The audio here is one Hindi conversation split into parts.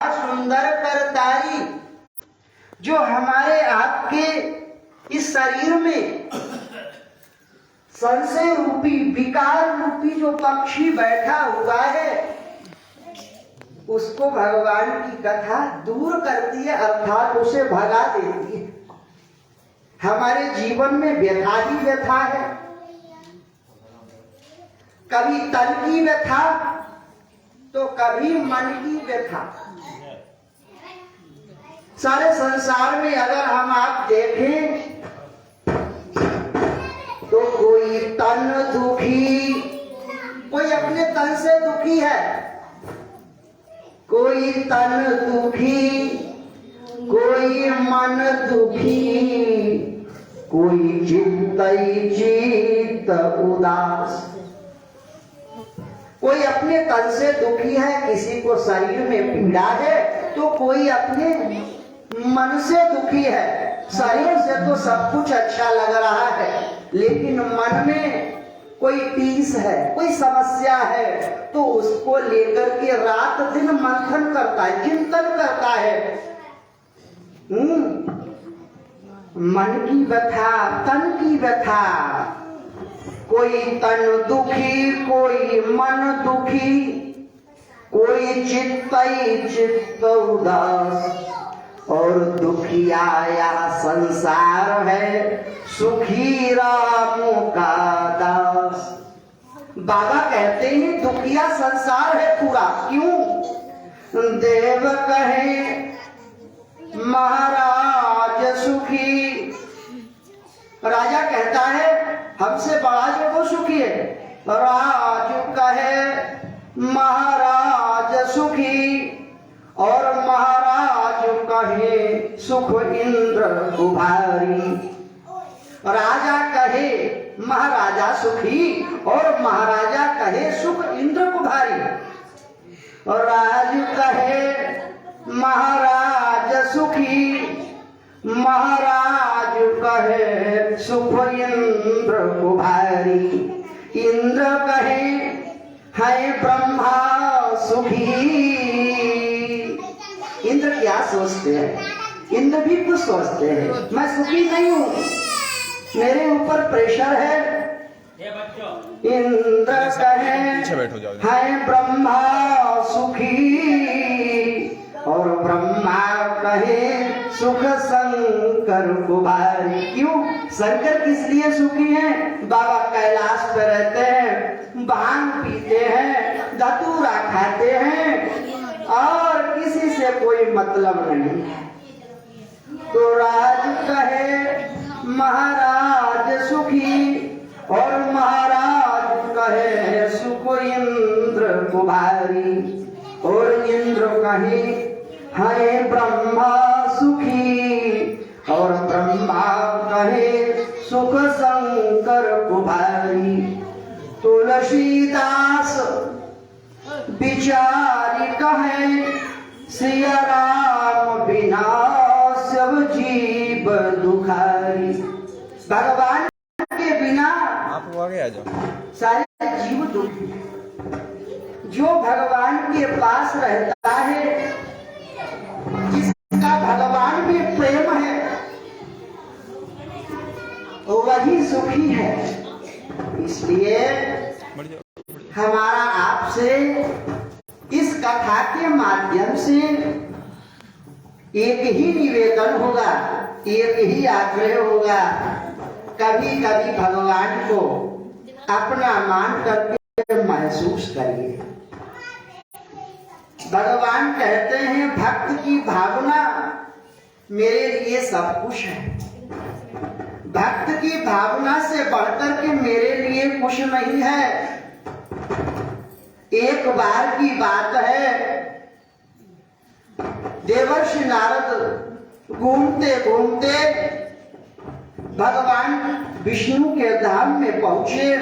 सुंदर करतारी जो हमारे आपके इस शरीर में संशय रूपी विकार रूपी जो पक्षी बैठा हुआ है उसको भगवान की कथा दूर करती है, अर्थात उसे भगा देती है। हमारे जीवन में व्यथा ही व्यथा है, कभी तन की व्यथा तो कभी मन की व्यथा। सारे संसार में अगर हम आप देखें तो कोई तन दुखी, कोई अपने तन से दुखी है, कोई तन दुखी, कोई मन दुखी, कोई चित्त उदास। कोई अपने तन से दुखी है, किसी को शरीर में पीड़ा है, तो कोई अपने मन से दुखी है। शरीर से तो सब कुछ अच्छा लग रहा है, लेकिन मन में कोई टीस है, कोई समस्या है, तो उसको लेकर के रात दिन मंथन करता है, चिंतन करता है। मन की व्यथा, तन की व्यथा, कोई तन दुखी, कोई मन दुखी, कोई चित्त उदास। और दुखिया संसार है, सुखी राम का दास। बाबा कहते हैं दुखिया संसार है पूरा। क्यों? देव कहे महाराज सुखी। राजा कहता है हमसे बड़ा जो वो सुखी है। राज कहे महाराज सुखी, और महाराज कहे सुख इंद्र कुभारी। राजा कहे महाराजा सुखी, और महाराजा कहे सुख इंद्र कुभारी। और राज कहे महाराज सुखी, महाराज कहे सुख इंद्र कुभारी। इंद्र कहे है ब्रह्मा सुखी। इंद्र क्या सोचते हैं? इंद्र भी कुछ सोचते हैं, मैं सुखी नहीं हूं, मेरे ऊपर प्रेशर है। इंद्र कहे है ब्रह्मा सुखी, और ब्रह्मा कहे सुख शंकर कुमारी। क्यों? शंकर किस लिए सुखी हैं? बाबा कैलाश पे रहते हैं, भांग पीते हैं, धतूरा खाते हैं, और किसी से कोई मतलब नहीं है। तो राज कहे महाराज सुखी, और महाराज कहे सुख इंद्र कुमारी। और इंद्र कहे है ब्रह्मा सुखी, और ब्रह्मा कहे सुख शंकर कुमारी। तुलसीदास विचारी कहे सिया राम बिना सब जीव दुखारी। भगवान के बिना आप आगे आ जाओ, सारे जीव दुखी। जो भगवान के पास रहता है, जिसका भगवान में प्रेम है, वही सुखी है। इसलिए हमारा आपसे इस कथा के माध्यम से एक ही निवेदन होगा, एक ही आग्रह होगा। कभी कभी भगवान को अपना मान करके महसूस करिए। भगवान कहते हैं भक्त की भावना मेरे लिए सब कुछ है। भक्त की भावना से बढ़कर के मेरे लिए कुछ नहीं है। एक बार की बात है, देवर्षि नारद घूमते घूमते भगवान विष्णु के धाम में पहुंचे,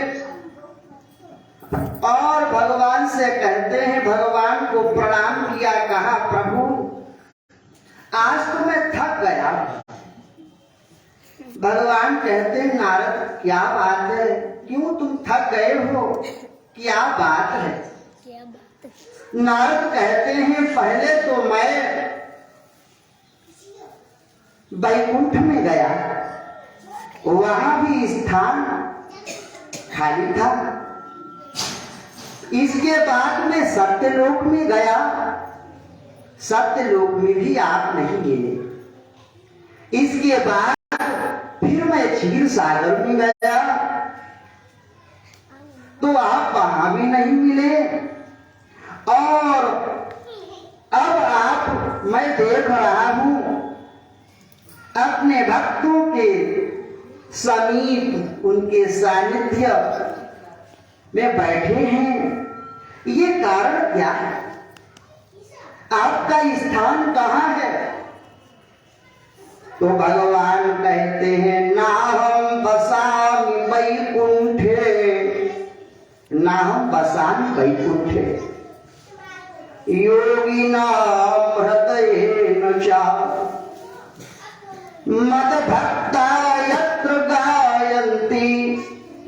और भगवान से कहते हैं, भगवान को प्रणाम किया, कहा प्रभु आज तो मैं थक गया। भगवान कहते हैं नारद क्या बात है, क्यों तुम थक गए हो, क्या बात है? नारद कहते हैं पहले तो मैं वैकुंठ में गया, वहां भी स्थान खाली था। इसके बाद में सत्यलोक में गया, सत्यलोक में भी आप नहीं मिले। इसके बाद फिर मैं क्षीर सागर में गया तो आप वहां भी नहीं मिले। और अब आप, मैं देख रहा हूं अपने भक्तों के समीप, उनके सानिध्य में बैठे हैं। ये कारण क्या है? आपका स्थान कहाँ है? तो भगवान कहते हैं नाहं बसामि वैकुंठे, नाहं बसामि वैकुंठे योगिनां हृदयेन च मद्भक्ता यत्र गायन्ति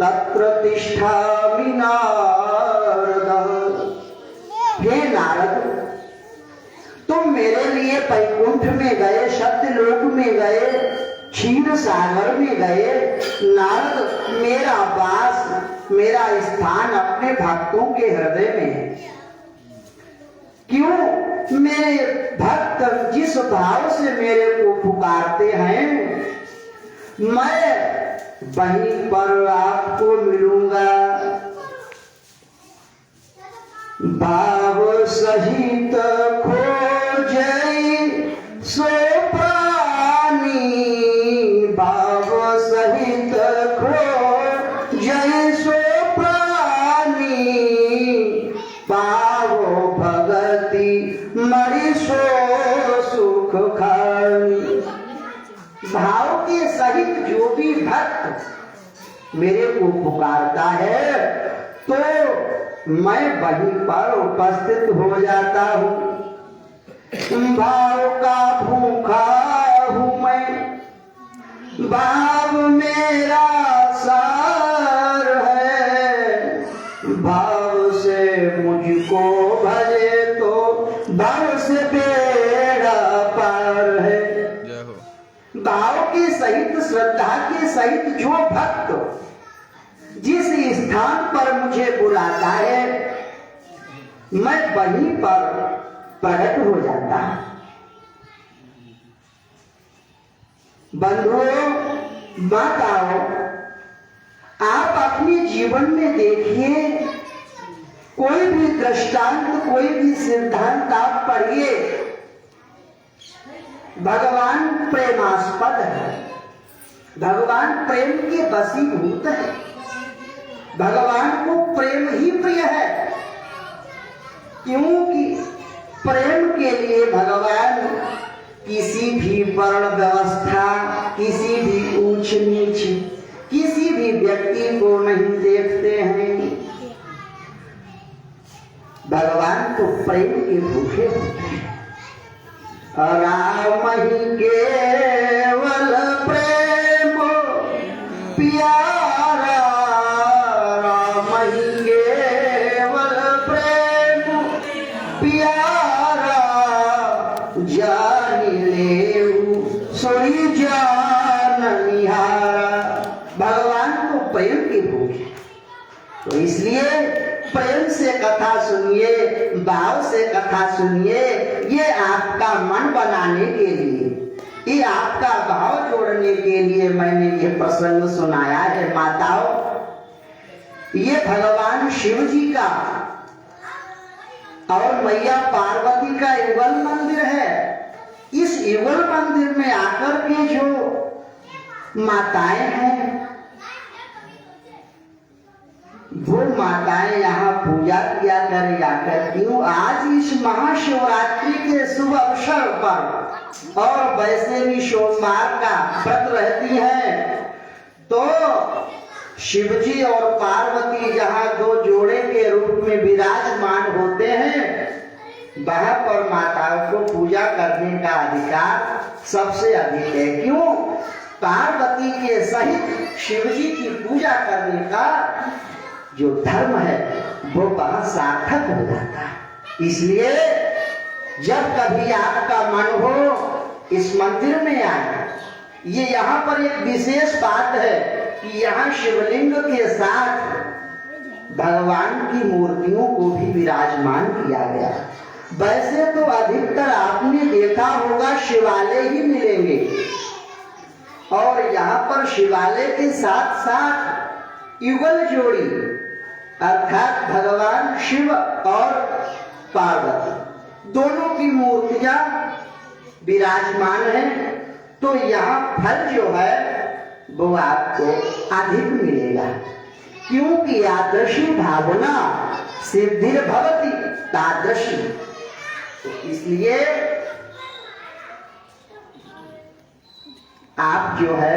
तत्र तिष्ठामि नारद। हे नारद, तुम मेरे लिए वैकुंठ में गए, सत्यलोक में गए, क्षीर सागर में गए। नारद, मेरा वास, मेरा स्थान अपने भक्तों के हृदय में है। क्यों? मेरे भक्त जिस भाव से मेरे को पुकारते हैं, मैं वहीं पर आपको मिलूंगा। भाव सहित खोजै सो प्राणी, भाव सहित खोजै सो प्राणी, पावो भगति मरि सो सुख खानी। भाव के सहित जो भी भक्त मेरे को पुकारता है तो मैं वहीं पर उपस्थित हो जाता हूँ। भाव का भूखा हूँ मैं, भाव मेरा सार है। भाव से मुझको भजे तो भाव से बेड़ा पार है। जय हो। भाव के सहित, श्रद्धा के सहित जो भक्त जिस स्थान पर मुझे बुलाता है, मैं वहीं पर प्रकट हो जाता हूं। बंधुओं, माताओं, आप अपने जीवन में देखिए, कोई भी दृष्टांत, कोई भी सिद्धांत आप पढ़िए, भगवान प्रेमास्पद है, भगवान प्रेम के वशीभूत है, भगवान को प्रेम ही प्रिय है। क्योंकि प्रेम के लिए भगवान किसी भी वर्ण व्यवस्था, किसी भी ऊंच नीच, किसी भी व्यक्ति को नहीं देखते हैं। भगवान तो प्रेम के भूखे होते हैं। राम ही केवल प्रेम प्यारा, राम ही केवल प्रेम प्यारा, जान लेऊ सोई जान निहारा। भगवान को प्रेम के भूखे, तो इसलिए प्रेम से कथा सुनिए, भाव से कथा सुनिए। ये आपका मन बनाने के लिए, ये आपका भाव जोड़ने के लिए मैंने ये प्रसंग सुनाया है। माताओं, ये भगवान शिव जी का और मैया पार्वती का युगल मंदिर है। इस युगल मंदिर में आकर के जो माताएं हैं, वो माताएं यहाँ पूजा किया करें आकर। क्यों? आज इस महाशिवरात्रि के शुभ अवसर पर और वैसे भी सोमवार का व्रत रहती है, तो शिवजी और पार्वती जहाँ दो जोड़े के रूप में विराजमान होते हैं, वहां पर माताओं को पूजा करने का अधिकार सबसे अधिक है। क्यों? पार्वती के सहित शिवजी की पूजा करने का जो धर्म है वो बहुत सार्थक हो जाता है। इसलिए जब कभी आपका मन हो इस मंदिर में आए। ये यहाँ पर एक विशेष बात है कि यहाँ शिवलिंग के साथ भगवान की मूर्तियों को भी विराजमान किया गया। वैसे तो अधिकतर आपने देखा होगा शिवालय ही मिलेंगे, और यहाँ पर शिवालय के साथ साथ युगल जोड़ी अर्थात भगवान शिव और पार्वती दोनों की मूर्तियां विराजमान हैं। तो यहाँ फल जो है वो आपको अधिक मिलेगा, क्योंकि यादृशी भावना सिद्धिर भवति तादृशी। तो इसलिए आप जो है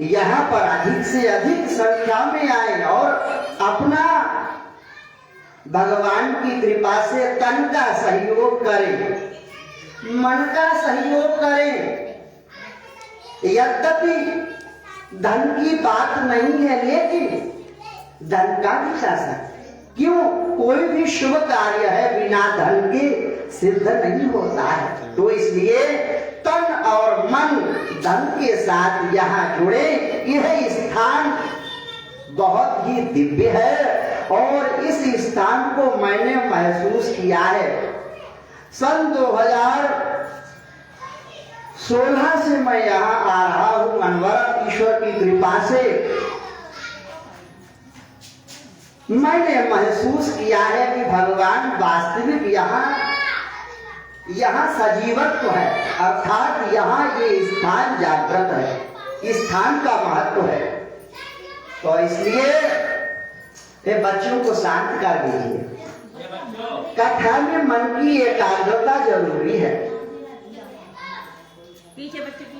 यहाँ पर अधिक से अधिक संख्या में आए और अपना भगवान की कृपा से तन का सहयोग करें, मन का सहयोग करें। यद्यपि धन की बात नहीं है, लेकिन धन का भी शासन। क्यों? कोई भी शुभ कार्य है बिना धन के सिद्ध नहीं होता है। तो इसलिए तन और मन धन के साथ यहाँ जुड़े। यह स्थान बहुत ही दिव्य है और इस स्थान को मैंने महसूस किया है। सन 2016 से मैं यहाँ आ रहा हूँ। अनवरत ईश्वर की कृपा से मैंने महसूस किया है कि भगवान वास्तविक यहाँ सजीवत्व है, अर्थात यहाँ ये स्थान जागृत है, इस स्थान का महत्व है। तो इसलिए ये बच्चों को शांत कर दीजिए। कथा में मन की एकाग्रता जरूरी है। पीछे बच्चे पीछे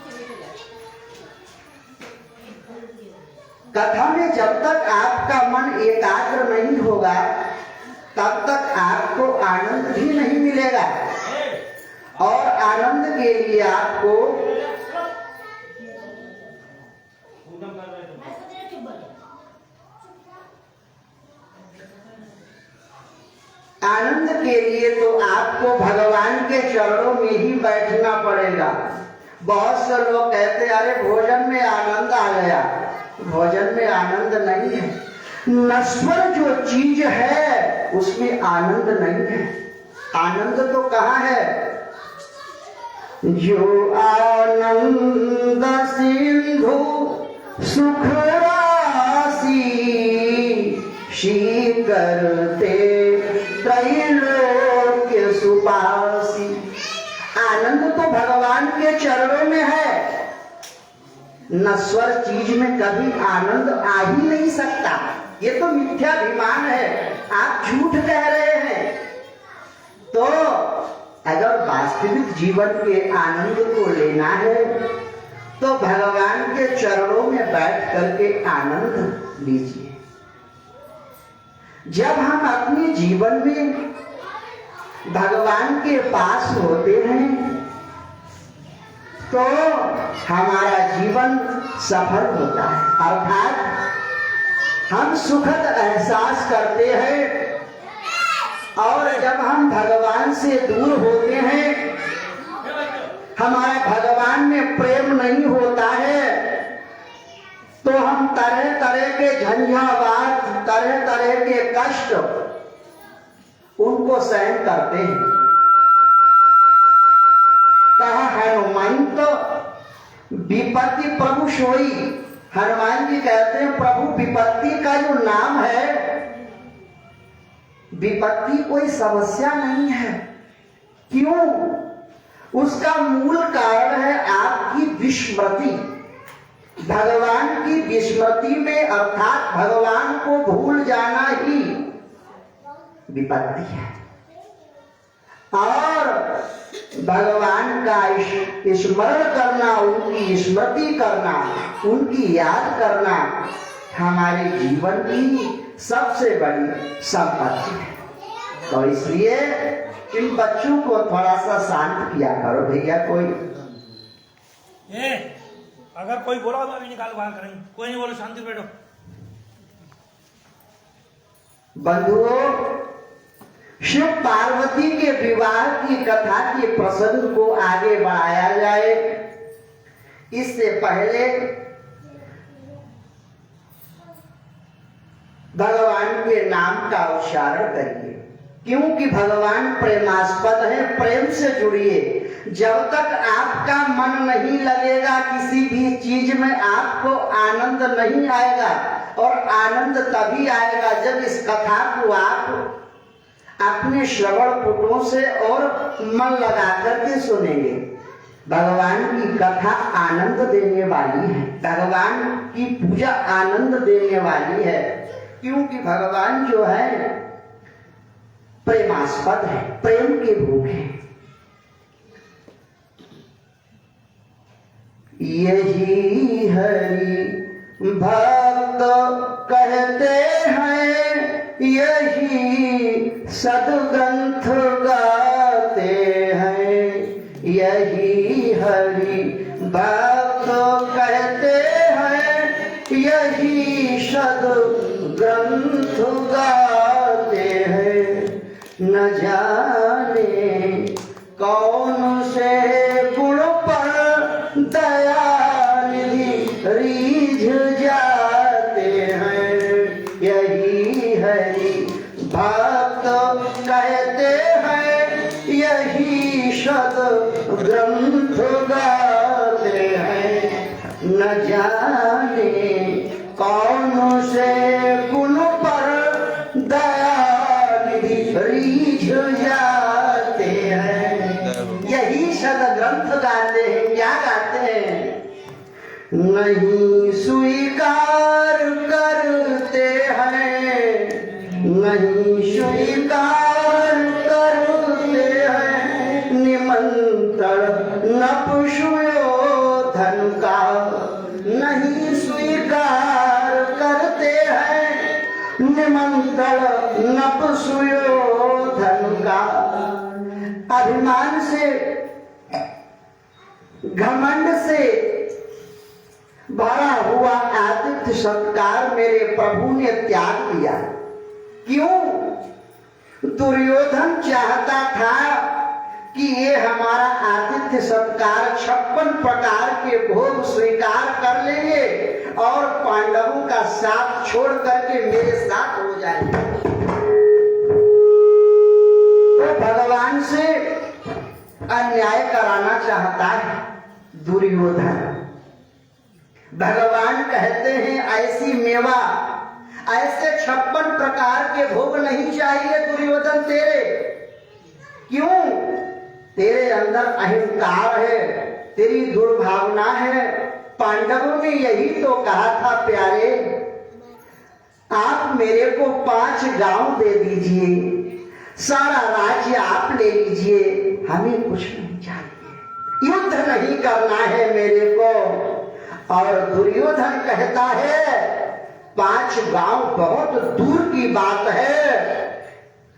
कथा में जब तक आपका मन एकाग्र नहीं होगा तब तक आपको आनंद भी नहीं मिलेगा, और आनंद के लिए आपको तो आपको भगवान के चरणों में ही बैठना पड़ेगा। बहुत से लोग कहते हैं अरे भोजन में आनंद आ गया। भोजन में आनंद नहीं है। नश्वर जो चीज है उसमें आनंद नहीं है। आनंद तो कहाँ है? जो आनंद सिंधु सुख राशि शीकरते त्रैलोक्य सुपासी। आनंद तो भगवान के चरणों में है। नश्वर चीज में कभी आनंद आ ही नहीं सकता। ये तो मिथ्याभिमान है, आप झूठ कह रहे हैं। तो अगर वास्तविक जीवन के आनंद को लेना है तो भगवान के चरणों में बैठ करके आनंद लीजिए। जब हम अपने जीवन में भगवान के पास होते हैं तो हमारा जीवन सफल होता है, अर्थात हम सुखद एहसास करते हैं। और जब हम भगवान से दूर होते हैं, हमारा भगवान में प्रेम नहीं होता है, तो हम तरह तरह के झंझावात, तरह तरह के कष्ट उनको सहन करते हैं। कहा हनुमान तो विपत्ति प्रभु सोई। हनुमान जी कहते हैं प्रभु विपत्ति का जो नाम है, विपत्ति कोई समस्या नहीं है। क्यों? उसका मूल कारण है आपकी विस्मृति। भगवान की विस्मृति में अर्थात भगवान को भूल जाना ही विपत्ति है। और भगवान का स्मरण करना, उनकी स्मृति करना, उनकी याद करना हमारे जीवन की सबसे बड़ी संपत्ति है। तो इसलिए इन बच्चों को थोड़ा सा शांत किया करो भैया। कोई अगर कोई बोला तो अभी निकाल बाहर करेंगे। कोई नहीं बोलो, शांति बैठो। बंधुओं, शिव पार्वती के विवाह की कथा के प्रसंग को आगे बढ़ाया जाए, इससे पहले भगवान के नाम का उच्चारण करिए, क्योंकि भगवान प्रेमास्पद है। प्रेम से जुड़िए। जब तक आपका मन नहीं लगेगा किसी भी चीज में, आपको आनंद नहीं आएगा। और आनंद तभी आएगा जब इस कथा को आप अपने श्रवण पुटों से और मन लगा करके सुनेंगे। भगवान की कथा आनंद देने वाली है, भगवान की पूजा आनंद देने वाली है, क्योंकि भगवान जो है प्रेमास्पद है, प्रेम के भूख है। यही हरि भक्त कहते हैं, यही सदग्रंथ गाते हैं। यही हरि भक्त कहते हैं, यही सदग्रंथ गाते हैं। न जाने कौन से गुण पर दयानिधि रीझ जाते हैं। यही हरि भक्त कहते हैं, यही सदग्रंथ गाते हैं। न जाने कौन से गुण पर दयानिधि रीझ जाते हैं। यही सदग्रंथ गाते हैं। क्या गाते हैं? नहीं स्वीकार करते हैं, नहीं स्वीकार करते हैं निमंत्रण नपुंसकोधन का। नहीं स्वीकार करते हैं निमंत्रण नपुंसकोधन का। अभिमान से, घमंड से भरा हुआ आतिथ्य सत्कार मेरे प्रभु ने त्याग दिया। क्यों? दुर्योधन चाहता था कि ये हमारा आतिथ्य सत्कार 56 प्रकार के भोग स्वीकार कर लेंगे और पांडवों का साथ छोड़ करके मेरे साथ हो जाएंगे। तो भगवान से अन्याय कराना चाहता है दुर्योधन। भगवान कहते हैं ऐसी मेवा, ऐसे 56 प्रकार के भोग नहीं चाहिए दुर्योधन तेरे। क्यों? तेरे अंदर अहंकार है, तेरी दुर्भावना है। पांडवों ने यही तो कहा था, प्यारे आप मेरे को 5 गांव दे दीजिए, सारा राज्य आप ले लीजिए, हमें कुछ नहीं चाहिए, युद्ध नहीं करना है मेरे को। और दुर्योधन कहता है 5 गांव बहुत दूर की बात है,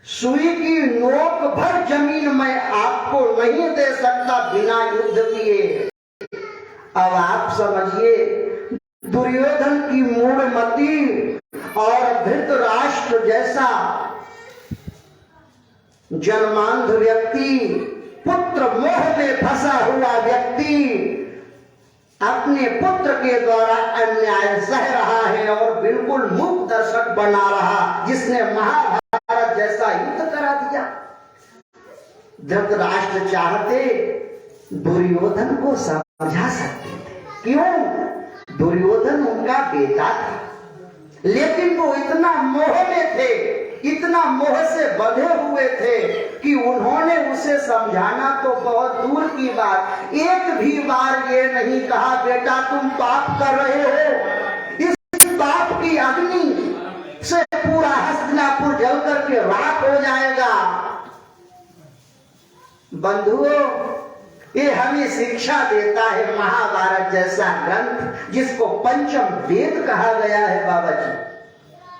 सुई की नोक भर जमीन मैं आपको नहीं दे सकता बिना युद्ध किए। अब आप समझिए दुर्योधन की मूढ़मती और धृतराष्ट्र जैसा जन्मांध व्यक्ति, पुत्र मोह में फंसा हुआ व्यक्ति अपने पुत्र के द्वारा अन्याय सह रहा है और बिल्कुल मूक दर्शक बना रहा, जिसने महाभारत जैसा युद्ध करा दिया। धृतराष्ट्र चाहते दुर्योधन को समझा सकते थे। क्यों? दुर्योधन उनका बेटा था, लेकिन वो इतना मोह में थे, इतना मोह से बंधे हुए थे कि उन्होंने उसे समझाना तो बहुत दूर की बात, एक भी बार ये नहीं कहा बेटा तुम पाप कर रहे हो, इस पाप की अग्नि से पूरा हस्तिनापुर जल करके राख हो जाएगा। बंधुओं, ये हमें शिक्षा देता है महाभारत जैसा ग्रंथ, जिसको पंचम वेद कहा गया है। बाबा जी,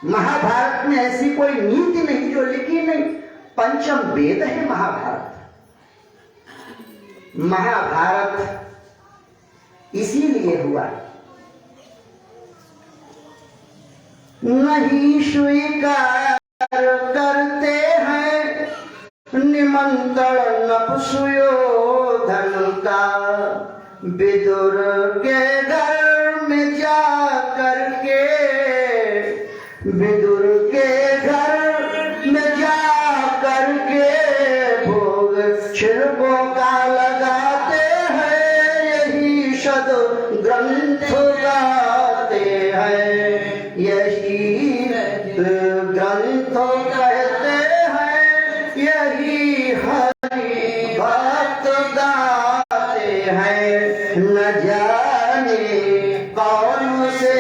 महाभारत में ऐसी कोई नीति नहीं जो लिखी नहीं, पंचम वेद है महाभारत। महाभारत इसीलिए हुआ, नहीं स्वीकार करते हैं निमंत्रण नपुंसकोधन का, विदुर के घर में जा करके, विदुर के घर में जा करके भोग शिल्पों का लगाते हैं, यही शद ग्रंथ गाते हैं, यही ग्रंथ कहते हैं, यही हरि भक्त गाते हैं। न जाने कौन से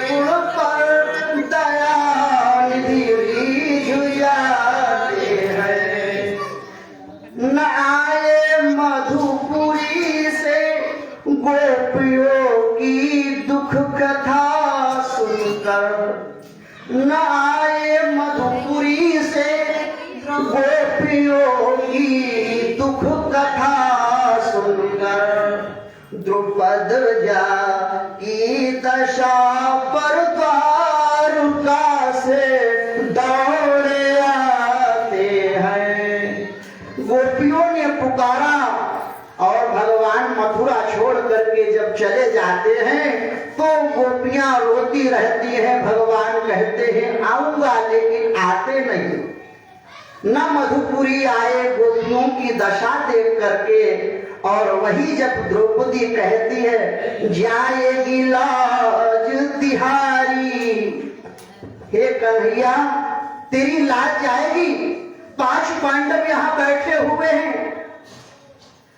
गुण पर दयानिधि जुझाते हैं। न आए मधुपुरी से गोपियों की दुख कथा सुनकर, न आए मधुपुरी से गोपियों की दुख कथा सुनकर, द्रुपद जा की दशा पर द्वारका से दौड़े आते हैं। गोपियों ने पुकारा और भगवान मथुरा छोड़ करके जब चले जाते हैं तो गोपियां रोती रहती हैं। भगवान कहते हैं आऊंगा, लेकिन आते नहीं। न मधुपुरी आए गोपियों की दशा देख करके, और वही जब द्रौपदी कहती है जाएगी लाज तिहारी, हे कन्हैया तेरी लाज जाएगी। 5 पांडव यहाँ बैठे हुए हैं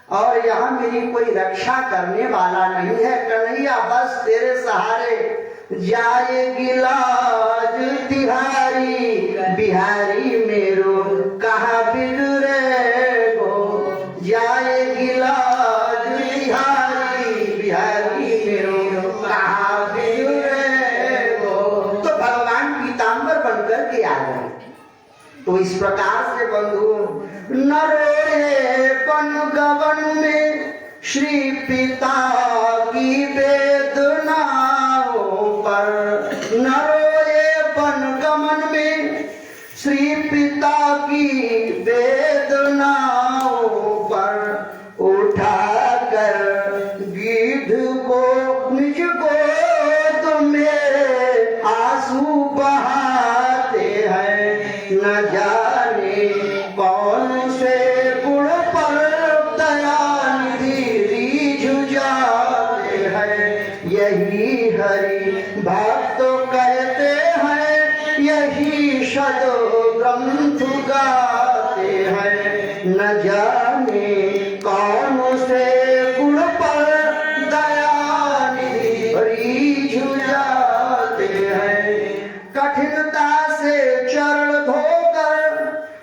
और यहाँ मेरी कोई रक्षा करने वाला नहीं है। कन्हैया बस तेरे सहारे जाएगी लाज तिहारी, बिहारी मेरो कहा बिगड़े गो, जाएगी लाज तिहारी, बिहारी मेरो कहा बिगड़े गो। तो भगवान पीताम्बर बनकर के आ गए। तो इस प्रकार से बंधु नरोड़े बन गवन में श्री पिता की वेदनाओं पर, नरोड़े बन गमन में श्री पिता की वेदनाओं पर, उठाकर गिद्ध को निज गोद में आंसू बहाते हैं। न जाने कौन से गुण पर दयानिधि जुझाते हैं, यही हरि भक्त कहते हैं, यही शद ग्रंथ गाते हैं। न जाने कौन से गुण पर दयानिधि जुझाते हैं। कठिनता से चरण धोकर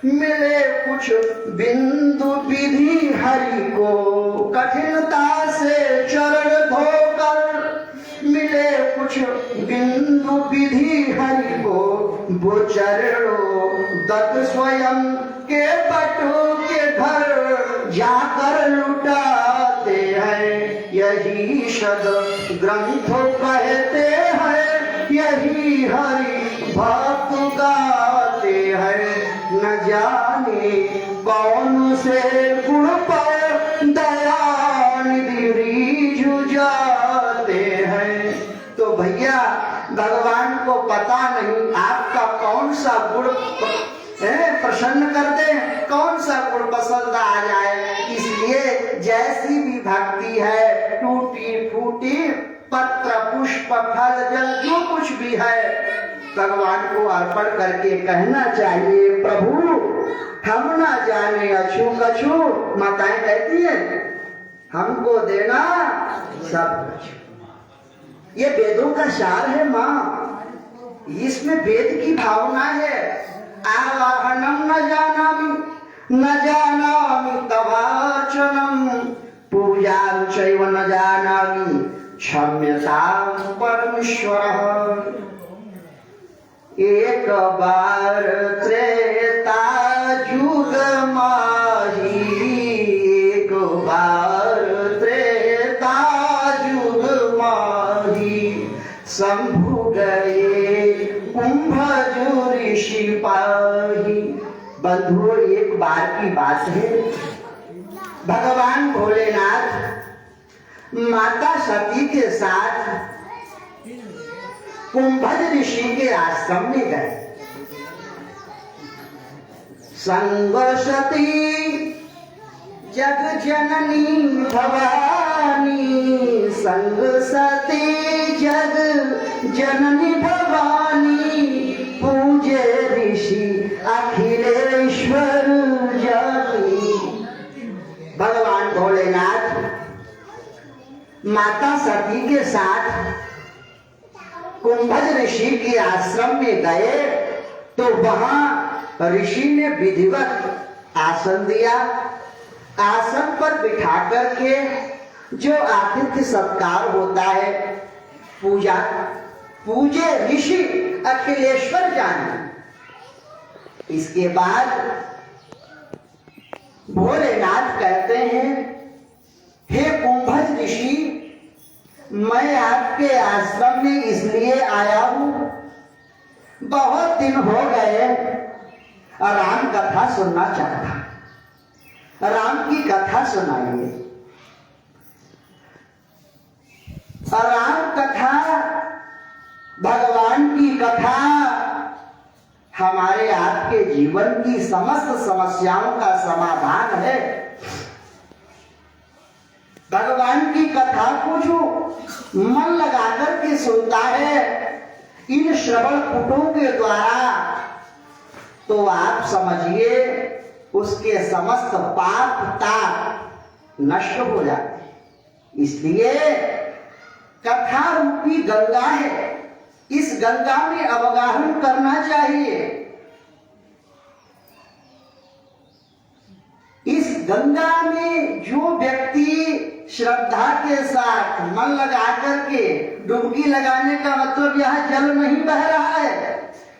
मिले कुछ बिंदु विधि हरि को, कठिनता से चरण धोकर मिले कुछ बिंदु विधि हरि को, वो चरणों दत्त स्वयं के बटू के घर जाकर लुटाते हैं। यही शद ग्रंथ कहते हैं, यही हरि भक्त गाते हैं। न जाने कौन से गुण पर दयानिधि जुझाते हैं। तो भैया भगवान को पता नहीं आपका कौन सा गुण प्रसन्न कर दे, कौन सा गुण पसंद आ जाए। इसलिए जैसी भी भक्ति है, टूटी फूटी पत्र पुष्प फल जल जो कुछ भी है, भगवान को अर्पण करके कहना चाहिए प्रभु हम ना जाने अछू कछू। माताएं कहती हैं हमको देना सब कुछ। ये वेदों का सार है माँ, इसमें वेद की भावना है। आवाहनम न जानामि तवाचनम, पूजा चैव न जानामि क्षम्यता परमेश्वर। एक बार त्रेता युग माही, एक बार त्रेता युग माही, शंभु गए कुंभ ऋषि पाही। बंधुओं एक बार बार की बात है, भगवान भोलेनाथ माता सती के साथ कुंभज ऋषि के आश्रम में गए। संग सती जग जननी भवानी, संग सती जग जननी भवानी, पूजे ऋषि अखिलेश्वर जानी। भगवान भोलेनाथ माता सती के साथ कुंभज ऋषि के आश्रम में गए तो वहां ऋषि ने विधिवत आसन दिया। आसन पर बिठा करके जो आतिथ्य सत्कार होता है, पूजा, पूजे ऋषि अखिलेश्वर जानी। इसके बाद भोलेनाथ कहते हैं, हे कुंभज ऋषि, मैं आपके आश्रम में इसलिए आया हूं, बहुत दिन हो गए राम कथा सुनना चाहता, राम की कथा सुनाइए। राम कथा, भगवान की कथा हमारे आपके जीवन की समस्त समस्याओं का समाधान है। भगवान की कथा को जो मन लगाकर के सुनता है इन श्रवण पुटों के द्वारा, तो आप समझिए उसके समस्त पाप ताप नष्ट हो जाते। इसलिए कथा रूपी गंगा है, इस गंगा में अवगाहन करना चाहिए। इस गंगा में जो व्यक्ति श्रद्धा के साथ मन लगा करके डुबकी लगाने का मतलब यहाँ जल नहीं बह रहा है,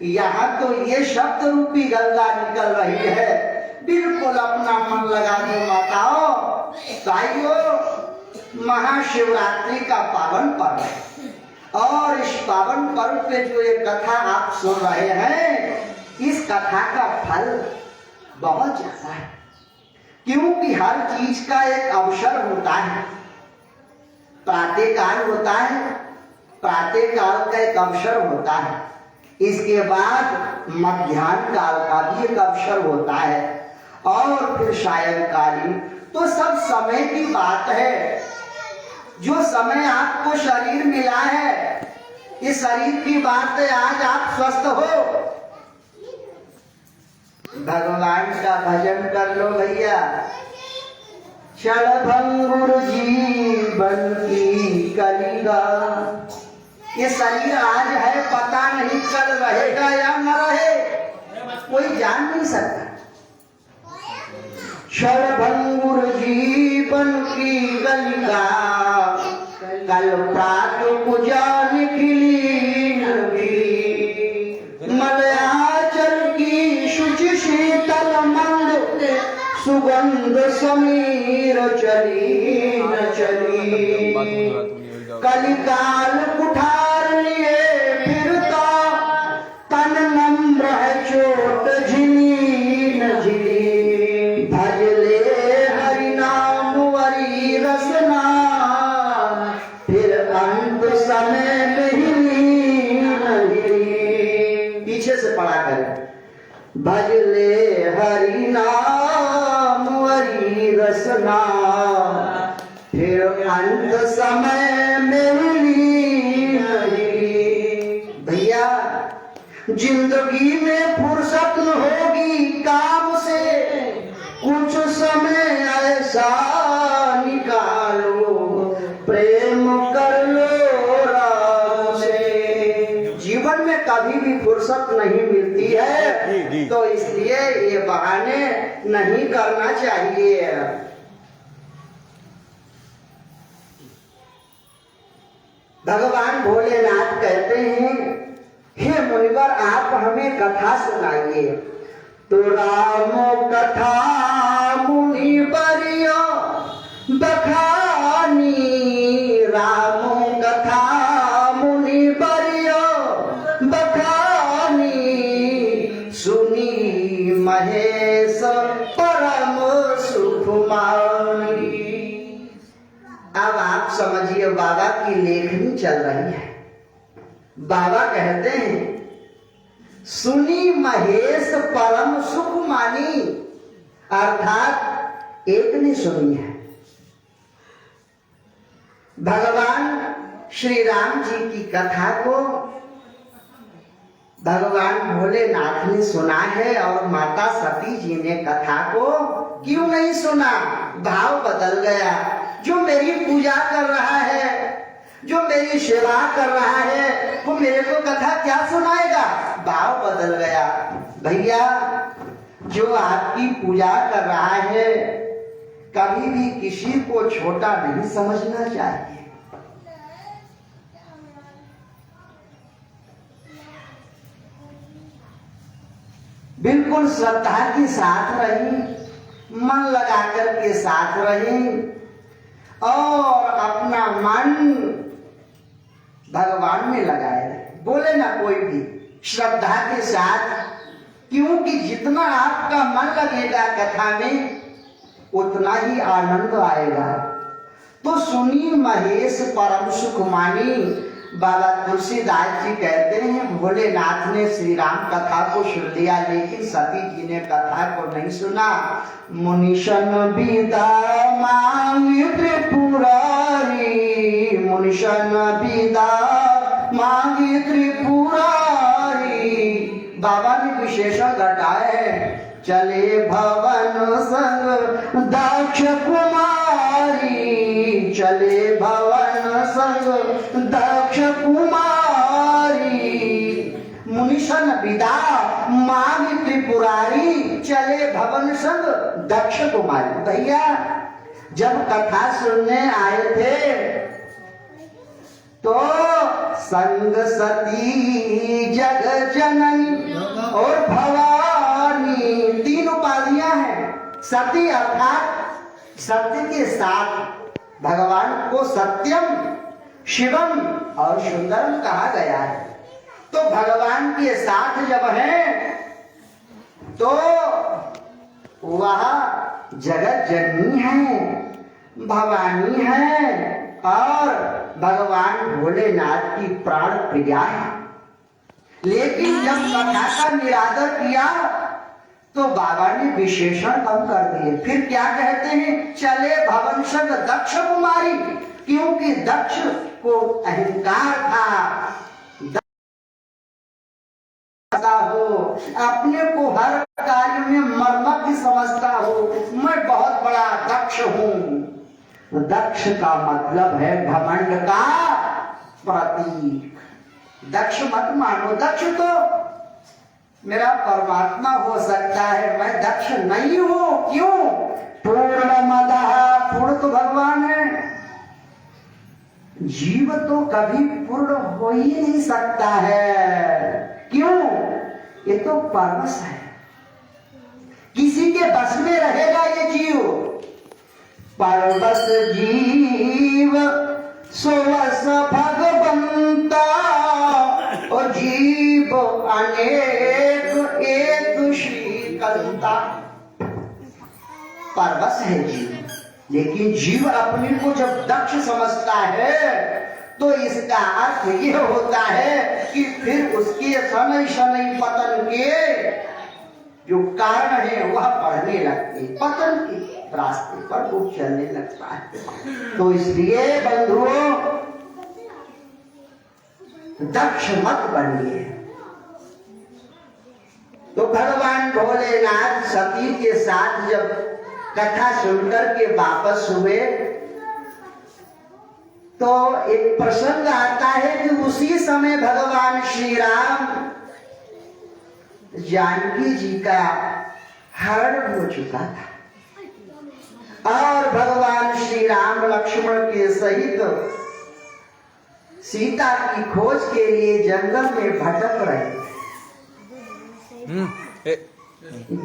यहाँ तो ये शब्द रूपी गंगा निकल रही है। बिल्कुल अपना मन लगा दो माताओं। भाइयों, महाशिवरात्रि का पावन पर्व है और इस पावन पर्व पे जो ये कथा आप सुन रहे हैं, इस कथा का फल बहुत ज्यादा है, क्योंकि हर चीज का एक अवसर होता है। प्रातः काल होता है, प्रातः काल का एक अवसर होता है, इसके बाद मध्याह्न काल का भी एक अवसर होता है और फिर सायंकालीन। तो सब समय की बात है। जो समय आपको शरीर मिला है, इस शरीर की बात है, आज आप स्वस्थ हो, भगवान का भजन कर लो भैया। क्षणभंगुर जीवन की कलिगा, ये शरीर आज है, पता नहीं कल रहेगा या न रहे, कोई जान नहीं सकता। क्षणभंगुर जीवन की कलिगा, कल प्रात को जान खिली मलयाचल की शुचि शीतल मंद सुगंध समीर चली न चली। कलिकाल कुठार लिए फिरता, तन नम्र है चोट झिली न झिली। भजले हरि नाम वरी रसना, फिर अंत समय में हिली न हिली। पीछे से पढ़ा करें। भजले हरि नाम वरी रसना, फिर अंत समय में हिली न हिली। भैया, जिंदगी में फुर्सत होगी काम से, कुछ समय ऐसा निकालो, प्रेम कर लो राम से। जीवन में कभी भी फुर्सत नहीं मिलती है, तो इसलिए ये बहाने नहीं करना चाहिए। भगवान भोलेनाथ कहते हैं, हे मुनिवर, आप हमें कथा सुनाइए। तो राम कथा मुनि बरियो बखानी, राम कथा मुनि बरियो बखानी, सुनी महेश अब आप समझिए बाबा की लेखनी चल रही है। बाबा कहते हैं सुनी महेश परम सुख मानी, अर्थात एक ने सुनी है। भगवान श्री राम जी की कथा को भगवान भोलेनाथ ने सुना है और माता सती जी ने कथा को क्यों नहीं सुना? भाव बदल गया। जो मेरी पूजा कर रहा है, जो मेरी सेवा कर रहा है, वो मेरे को कथा क्या सुनाएगा? भाव बदल गया। भैया, जो आपकी पूजा कर रहा है कभी भी किसी को छोटा नहीं समझना चाहिए। बिल्कुल श्रद्धा के साथ रही, मन लगाकर के साथ रही और अपना मन भगवान में लगाए रहे। बोले ना कोई भी श्रद्धा के साथ, क्योंकि जितना आपका मन लगेगा कथा में उतना ही आनंद आएगा। तो सुनी महेश परम सुख मानी। बाबा तुलसीदास जी कहते हैं भोलेनाथ ने श्री राम कथा को सुन लिया, लेकिन सती जी ने कथा को नहीं सुना। मुनिशन विदा मांगी त्रिपुरारी, मुनिशन विदा मांगी त्रिपुरारी। बाबा ने विशेषण घटाए हैं, चले भवन संग दक्ष कुमारी, चले भवन संग दक्ष कुमारी। मुनिशन विदा मांगी त्रिपुरारी, चले भवन संग दक्ष कुमारी। भैया, जब कथा सुनने आए थे तो संग सती जग जननी और भवानी तीन उपाधियां हैं। सती अर्थात सत्य के साथ भगवान को सत्यम, शिवम और सुंदरम कहा गया है। तो भगवान के साथ जब है तो वह जगत जननी है, भवानी है और भगवान भोलेनाथ की प्राण प्रिया है। लेकिन जब कथा का निरादर किया तो बाबा ने विशेषण कम कर दिए। फिर क्या कहते हैं, चले भवन संग दक्ष कुमारी, क्योंकि दक्ष को अहंकार था, हो अपने को हर कार्य में मर्मज्ञ समझता हो, मैं बहुत बड़ा दक्ष हूं। दक्ष का मतलब है घमंड का प्रतीक। दक्ष मत मानो, दक्ष तो मेरा परमात्मा हो सकता है, मैं दक्ष नहीं हूं। क्यों? पूर्णमदः, पूर्ण तो भगवान है, जीव तो कभी पूर्ण हो ही नहीं सकता है। क्यों? ये तो परवश है, किसी के बस में रहेगा ये जीव। परवश जीव सोवस भगवंता, और जीव अनेक एक श्रीकंता। परवश है जीव, लेकिन जीव अपने को जब दक्ष समझता है तो इसका अर्थ यह होता है कि फिर उसके शनै शनै पतन के जो कारण है वह बढ़ने लगते, पतन के रास्ते पर वो चलने लगता है। तो इसलिए बंधुओं, दक्ष मत बनिए। तो भगवान भोलेनाथ सती के साथ जब कथा सुनकर के वापस हुए तो एक प्रसंग आता है कि उसी समय भगवान श्री राम जानकी जी का हरण हो चुका था और भगवान श्री राम लक्ष्मण के सहित सीता की खोज के लिए जंगल में भटक रहे थे।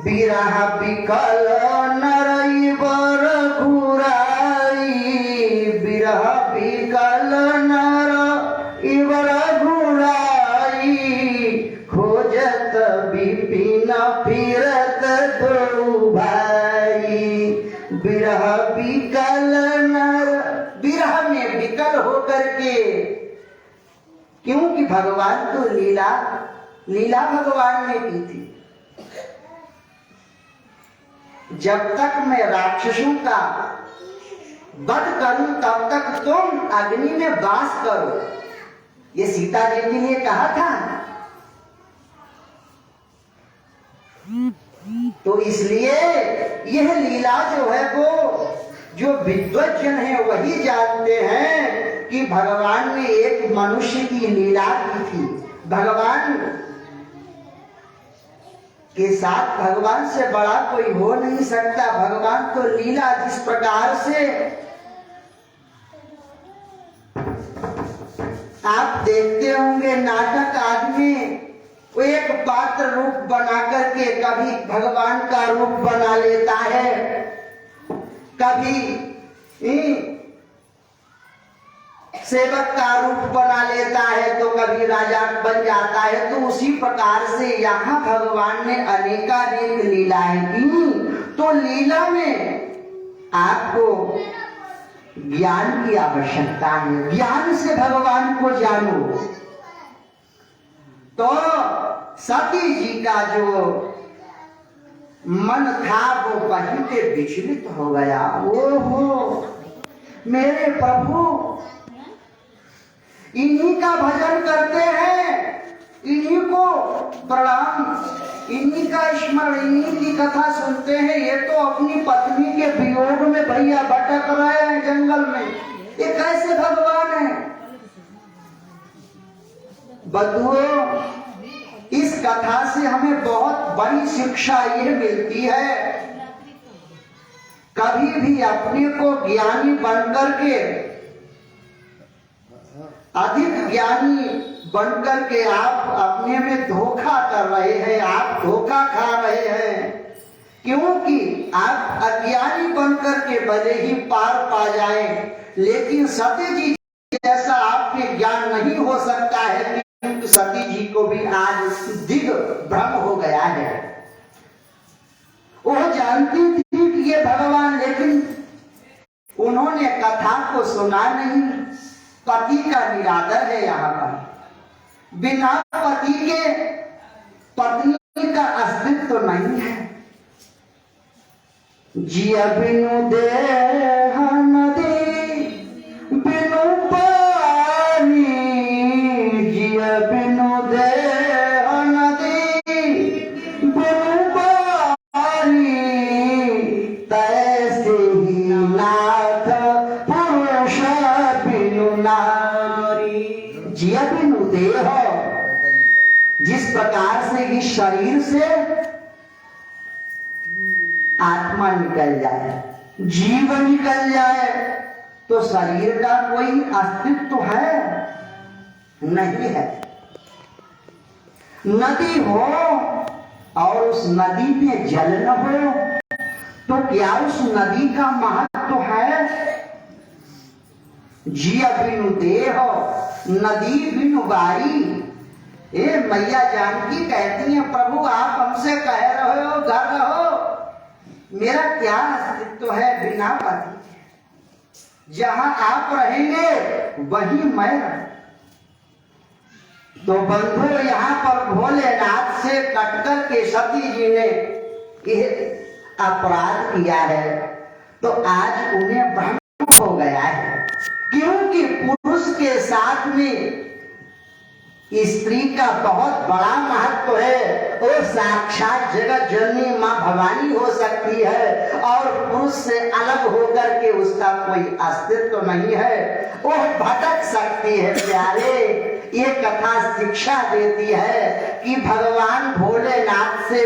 बिरह बिकल नरई बर घुराई, बिरह बिकल नर इवर घुराई, खोजत बिपिन फिरत दो भाई। बिरह बिकल नर, बिरह क्योंकि भगवान तो लीला लीला भगवान ने की थी। जब तक मैं राक्षसों का वध करूं तब तक तुम अग्नि में वास करो, ये सीता जी के लिए कहा था। तो इसलिए यह लीला जो है वो जो विद्वज्जन है वही जानते हैं कि भगवान ने एक मनुष्य की लीला की थी। भगवान के साथ भगवान से बड़ा कोई हो नहीं सकता। भगवान तो लीला जिस प्रकार से आप देखते होंगे नाटक आदमी वो एक पात्र रूप बना करके कभी भगवान का रूप बना लेता है, कभी सेवक का रूप बना लेता है, तो कभी राजा बन जाता है। तो उसी प्रकार से यहाँ भगवान ने अनेकानेक लीलाएं की। तो लीला में आपको ज्ञान की आवश्यकता है, ज्ञान से भगवान को जानो। तो सती जी का जो मन था वो वहीं पे विचलित हो गया। ओहो मेरे प्रभु इन्हीं का भजन करते हैं, इन्हीं को प्रणाम, इन्हीं का स्मरण, इन्हीं की कथा सुनते हैं। ये तो अपनी पत्नी के वियोग में भैया भटक रहे हैं जंगल में, ये कैसे भगवान है? बंधुओं, इस कथा से हमें बहुत बड़ी शिक्षा यह मिलती है, कभी भी अपने को ज्ञानी बनकर के, अधिक ज्ञानी बनकर के आप अपने में धोखा कर रहे हैं, आप धोखा खा रहे हैं। क्योंकि आप अज्ञानी बनकर के भले ही पार पा जाएं, लेकिन सती जी जैसा आपके ज्ञान नहीं हो सकता है। सती जी को भी आज दिग भ्रम हो गया है। वो जानती थी कि ये भगवान, लेकिन उन्होंने कथा को सुना नहीं। पति का निरादर है यहाँ पर, बिना पति के पत्नी का अस्तित्व तो नहीं है। जिया बिनु देह नदी बिनु पानी, जिया बिनु देह नदी बिनु पानी, तैसे ही नाथ पुरुष बिनु नारी। जिया बिनु देह, जिस प्रकार से इस शरीर से आत्मा निकल जाए, जीव निकल जाए, तो शरीर का कोई अस्तित्व है नहीं है। नदी हो और उस नदी में जल न हो तो क्या उस नदी का महत्व है? जिया बिनु देह नदी बिनु बारी। ए मैया जानकी कहती है, प्रभु आप हमसे कह रहे हो घर रहो, मेरा क्या अस्तित्व है बिना पति के? जहां आप रहेंगे वहीं मैं रहूं। तो बंधु यहाँ पर भोलेनाथ से कटकर के सती जी ने यह अपराध किया है, तो आज उन्हें भ्रम हो गया है। क्योंकि पुरुष के साथ में स्त्री का बहुत बड़ा महत्व है। वो साक्षात जगत जननी माँ भवानी हो सकती है और पुरुष से अलग होकर के उसका कोई अस्तित्व नहीं है, वो भटक सकती है। प्यारे, ये कथा शिक्षा देती है कि भगवान भोलेनाथ से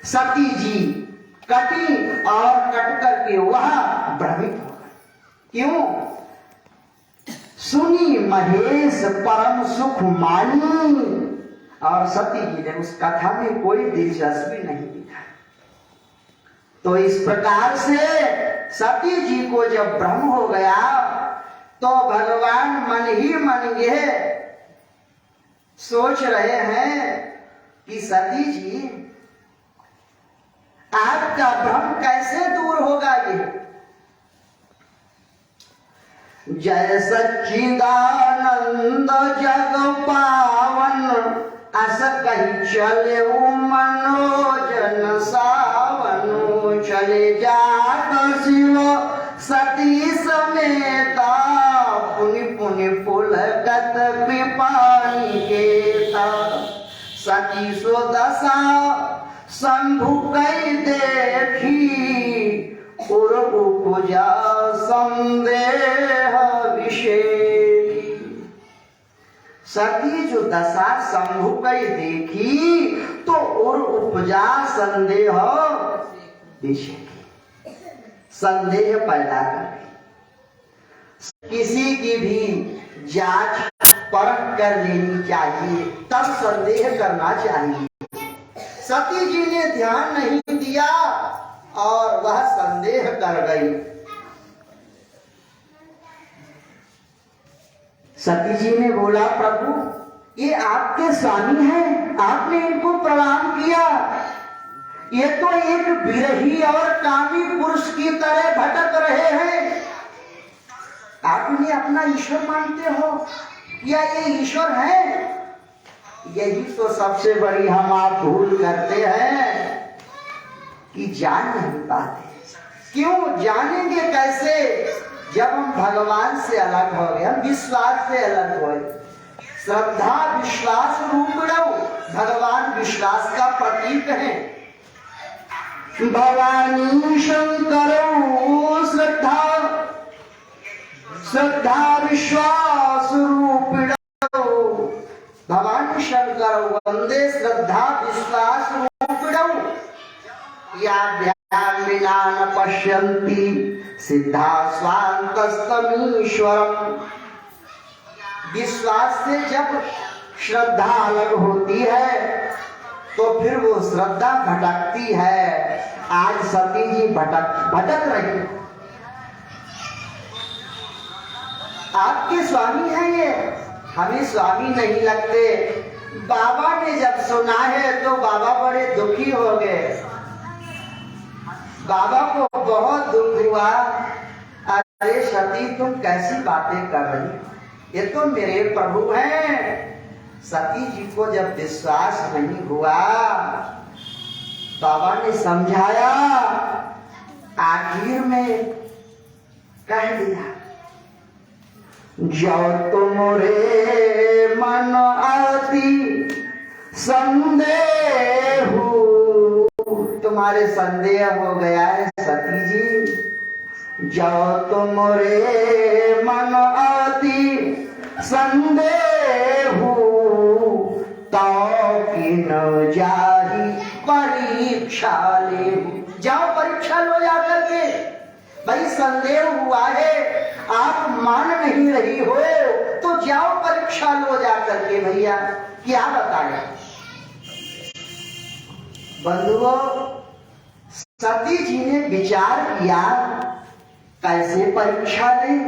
सती जी कटी और कट करके वह भ्रमित हो गई। क्यों? सुनी महेश परम सुख मानी, और सती जी ने उस कथा में कोई दिलचस्पी नहीं दिखाई। तो इस प्रकार से सती जी को जब भ्रम हो गया तो भगवान मन ही मन यह सोच रहे हैं कि सती जी आपका भ्रम कैसे दूर होगा? ये जय सच्चिदानंद जग पावन, अस कही चले मनोजन सावन। चले जात शिव सती समेता, पुनि पुनि पुलकत कृपाणी केता। सती सो दशा शंभु कई देखी, उर उपजा संदेह विषेदी। सती जो दशा शंभु कई देखी, तो उर उपजा संदेह विषेदी, संदेह पैदा कर। किसी की भी जांच परख कर लेनी चाहिए, तब संदेह करना चाहिए। सती जी ने ध्यान नहीं दिया और वह संदेह कर गई। सती जी ने बोला, प्रभु ये आपके स्वामी हैं, आपने इनको प्रणाम किया। ये तो एक विरही और कामी पुरुष की तरह भटक रहे हैं। आप इन्हें अपना ईश्वर मानते हो या ये ईश्वर है? यही तो सबसे बड़ी हम आप भूल करते हैं कि जान नहीं पाते। क्यों जानेंगे कैसे जब हम भगवान से अलग हो गए, हम विश्वास से अलग हो गए। श्रद्धा विश्वास रूपणौ, भगवान विश्वास का प्रतीक है। भवानी शंकरौ श्रद्धा, श्रद्धा विश्वास रूपिणौ। भवानी शंकर वंदे श्रद्धा विश्वास रूपिणौ। या ध्यान विना न पश्यन्ति सिद्धा स्वान्तस्तमीश्वरम्। विश्वास से जब श्रद्धा अलग होती है तो फिर वो श्रद्धा भटकती है। आज सती जी भटक रही। आपके स्वामी हैं ये, हमें स्वामी नहीं लगते। बाबा ने जब सुना है तो बाबा बड़े दुखी हो गए। बाबा को बहुत दुख हुआ। अरे सती तुम कैसी बातें कर रही, ये तो मेरे प्रभु हैं। सती जी को जब विश्वास नहीं हुआ, बाबा ने समझाया, आखिर में कह दिया, जो तुमरे मन अति संदेह, तुम्हारे संदेह हो गया है सती जी। जो तुमरे मन अति संदेह, तो किन जाहि परीक्षा ले। जाओ परीक्षा लो जाकर के। भाई संदेह हुआ है, आप मान नहीं रही हो, तो जाओ परीक्षा लो जाकर के। भैया क्या बताएं बंधुओं, सती जी ने विचार किया कैसे परीक्षा लें।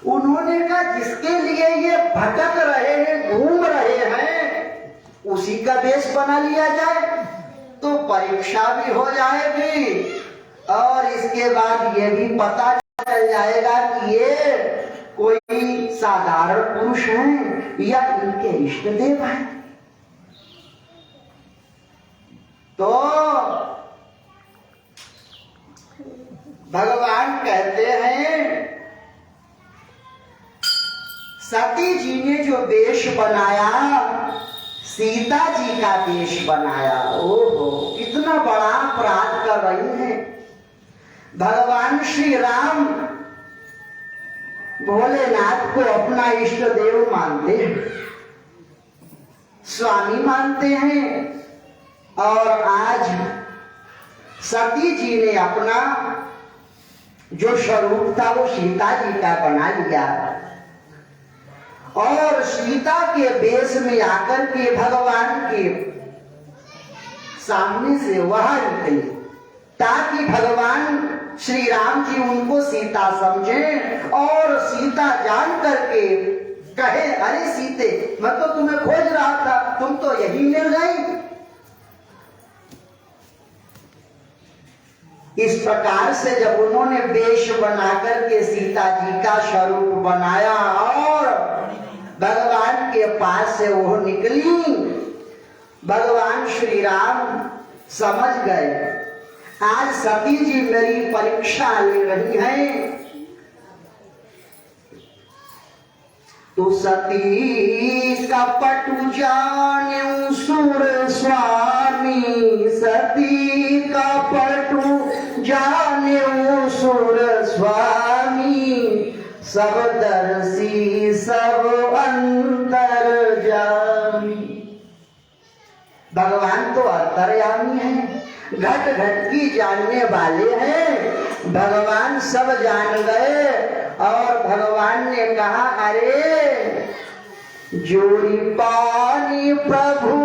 उन्होंने कहा जिसके लिए ये भटक रहे हैं, घूम रहे हैं, उसी का वेश बना लिया जाए तो परीक्षा भी हो जाएगी और इसके बाद ये भी पता चल जाएगा कि ये कोई साधारण पुरुष हैं या इनके इष्ट देव हैं। तो भगवान कहते हैं, सती जी ने जो वेश बनाया, सीता जी का वेश बनाया। ओहो, कितना बड़ा अपराध कर रही हैं। भगवान श्री राम भोलेनाथ को अपना इष्ट देव मानते हैं, स्वामी मानते हैं, और आज सती जी ने अपना जो स्वरूप था वो सीता जी का बना लिया और सीता के वेश में आकर के भगवान के सामने से वह निकले ताकि भगवान श्री राम जी उनको सीता समझे और सीता जान करके कहे, अरे सीते, मैं तो तुम्हें खोज रहा था, तुम तो यही मिल गई। इस प्रकार से जब उन्होंने वेश बनाकर के सीता जी का स्वरूप बनाया और भगवान के पास से वो निकली, भगवान श्री राम समझ गए आज सती जी मेरी परीक्षा ले रही हैं। तो सती कपट जान्यू सुर स्वामी, सती कपट जान्यू सुर स्वामी, सब दर्शी सब अंतर जामी। भगवान तो अंतर्यामी है, घट घट की जानने वाले हैं। भगवान सब जान गए और भगवान ने कहा अरे जोड़ी पानी प्रभु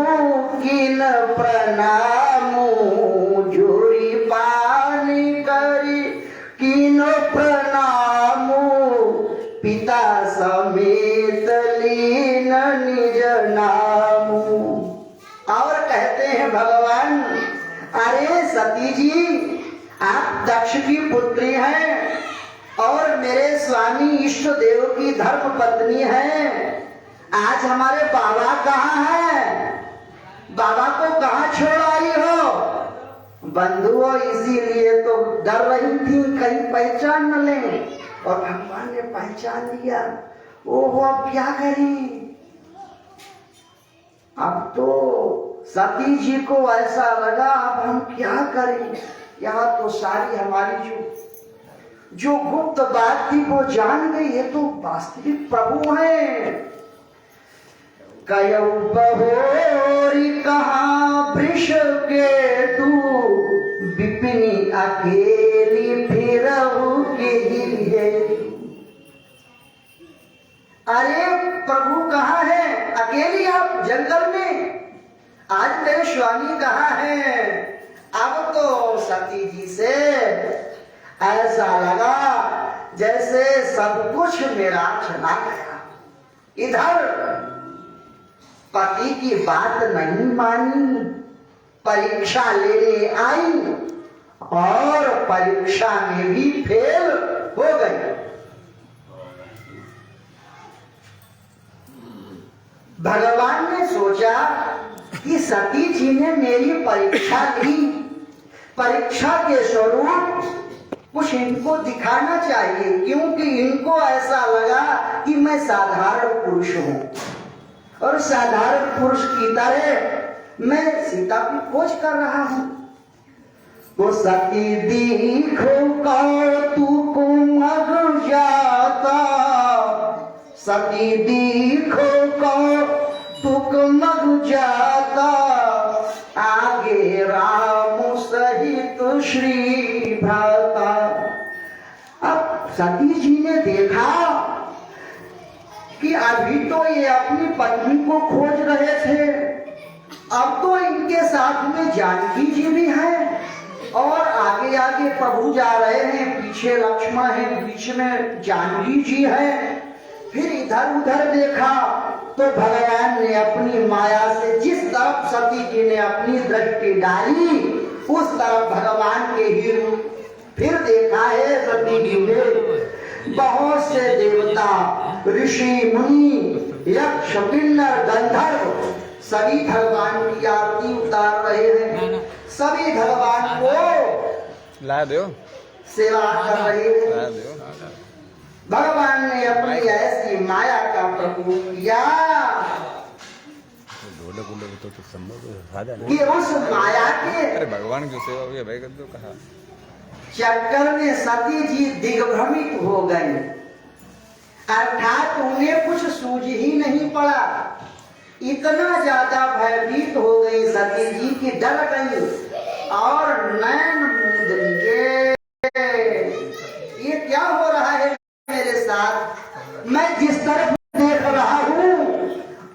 किन प्रणामो, जोड़ी पानी करी किन प्रणामो, पिता समेत लीन निज नामो। और कहते हैं भगवान अरे सती जी आप दक्ष की पुत्री हैं और मेरे स्वामी इष्ट देव की धर्म पत्नी है। आज हमारे बाबा कहाँ हैं? बाबा को कहाँ छोड़ आई हो? बंधुओं इसीलिए तो डर रही थी कहीं पहचान न लें, और भगवान ने पहचान लिया। ओहो अब क्या करें? अब तो सती जी को ऐसा लगा अब हम क्या करें, यहाँ तो सारी हमारी जो गुप्त बात थी वो जान गई, ये तो वास्तविक प्रभु हैं। कयौ बहोरी कहाँ वृष के तू, विपिनी अकेली फिरहु के है। अरे प्रभु कहाँ है? अकेली आप जंगल में? आज मेरे स्वामी कहाँ हैं? अब तो सती जी से ऐसा लगा जैसे सब कुछ मेरा चला गया। इधर पति की बात नहीं मानी, परीक्षा लेने आई और परीक्षा में भी फेल हो गई। भगवान ने सोचा कि सती जी ने मेरी परीक्षा ली, परीक्षा के स्वरूप कुछ इनको दिखाना चाहिए, क्योंकि इनको ऐसा लगा कि मैं साधारण पुरुष हूं और साधारण पुरुष की तरह मैं सीता की खोज कर रहा हूं। तो सती देखो कौतुक मग जाता, सती देखो कौतुक मग जाता, आगे राम सहित श्री भ्राता। अब सती जी ने देखा कि अभी तो ये अपनी पत्नी को खोज रहे थे, अब तो इनके साथ में जानकी जी भी है और आगे आगे प्रभु जा रहे हैं, पीछे लक्ष्मण है, बीच में जानकी जी है। फिर इधर उधर देखा तो भगवान ने अपनी माया से जिस तरफ सती जी ने अपनी दृष्टि डाली उस तरफ भगवान के ही रूप फिर देखा है। सती जी ने बहुत से देवता, ऋषि, मुनि, यक्ष, किन्नर, गंधर्व सभी भगवान की आरती उतार रहे हैं, सभी भगवान को ला दो सेवा कर रहे हैं। ला दो। भगवान ने अपनी ऐसी माया का प्रकोप किया कि उस माया के अरे भगवान की सेवा हुई है भाई, कर दो कहा। चक्कर में सती जी दिग्भ्रमित हो गई, अर्थात उन्हें कुछ सूझ ही नहीं पड़ा। इतना ज्यादा भयभीत हो गई सती जी की डर गई और नैन मूंद लिए। ये क्या हो रहा है मेरे साथ? मैं जिस तरफ देख रहा हूँ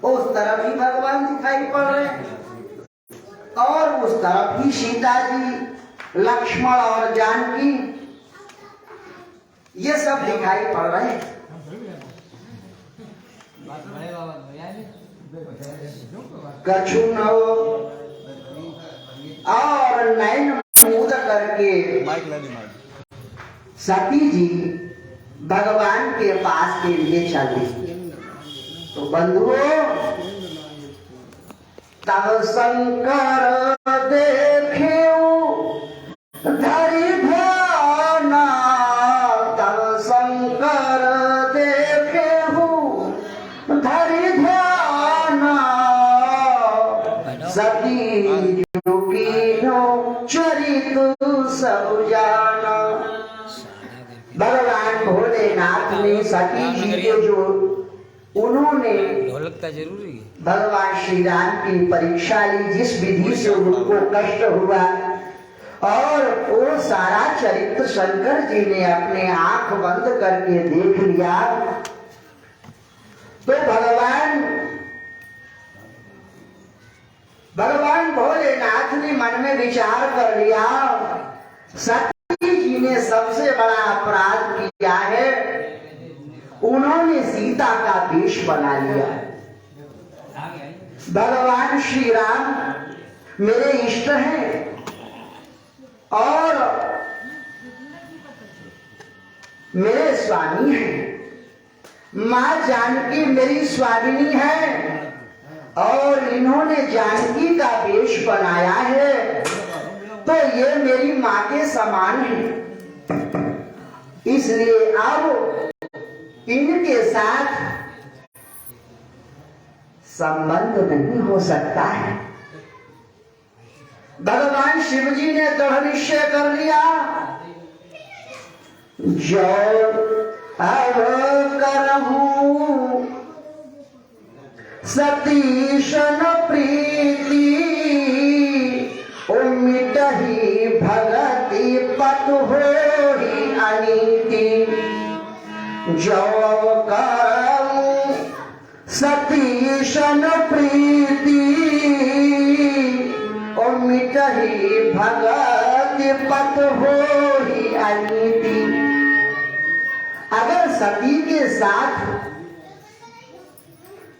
उस तरफ ही भगवान दिखाई पड़ रहे हैं और उस तरफ ही सीता जी, लक्ष्मण और जानकी ये सब दिखाई पड़ रहे हैं। कछु न और नैन मूद करके माइक ला दी माइक। सती जी भगवान के पास के लिए चली। तो बंधुओं, तब शंकर देखे धरि ध्यान, तब शंकर देखे धरि ध्यान, सती चरित सब जाना। भगवान भोलेनाथ ने सती जी के जो उन्होंने ढोलकता जरूरी है। भगवान श्री राम की परीक्षा ली, जिस विधि से उनको कष्ट हुआ, और वो सारा चरित्र शंकर जी ने अपने आंख बंद करके देख लिया। तो भगवान भोलेनाथ ने मन में विचार कर लिया, सती जी ने सबसे बड़ा अपराध किया है, उन्होंने सीता का वेश बना लिया। भगवान श्री राम मेरे इष्ट हैं और मेरे स्वामी हैं, मां जानकी मेरी स्वामिनी है, और इन्होंने जानकी का वेश बनाया है, तो ये मेरी मां के समान है। इसलिए अब इनके साथ संबंध नहीं हो सकता है। भगवान शिव जी ने दृढ़ निश्चय कर लिया, जो अब करहूं सतीशन प्रीति, मिटहि भगति पत होहि अनीति। जो करहूं सतीशन प्रीति, मिटहि भगति पत होहि अनीति। अगर सती के साथ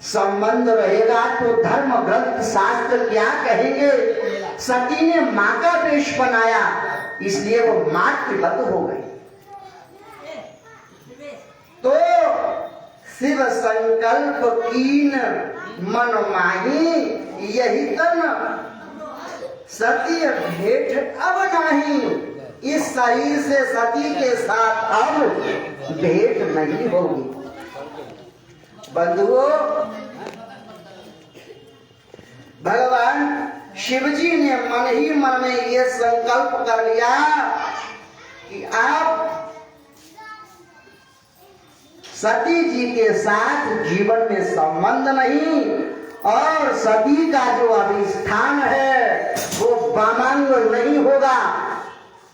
संबंध रहेगा तो धर्म ग्रंथ शास्त्र क्या कहेंगे? सती ने मां का वेश बनाया, इसलिए वो मातृवत हो गई। तो शिव संकल्प कीन मन माही, यही तन सती भेंट अब नहीं। इस शरीर से सती के साथ अब भेंट नहीं होगी। बंधुओं, भगवान शिव जी ने मन ही मन में ये संकल्प कर लिया कि आप सती जी के साथ जीवन में संबंध नहीं, और सती का जो अभिष्ठान है वो वामांग नहीं होगा,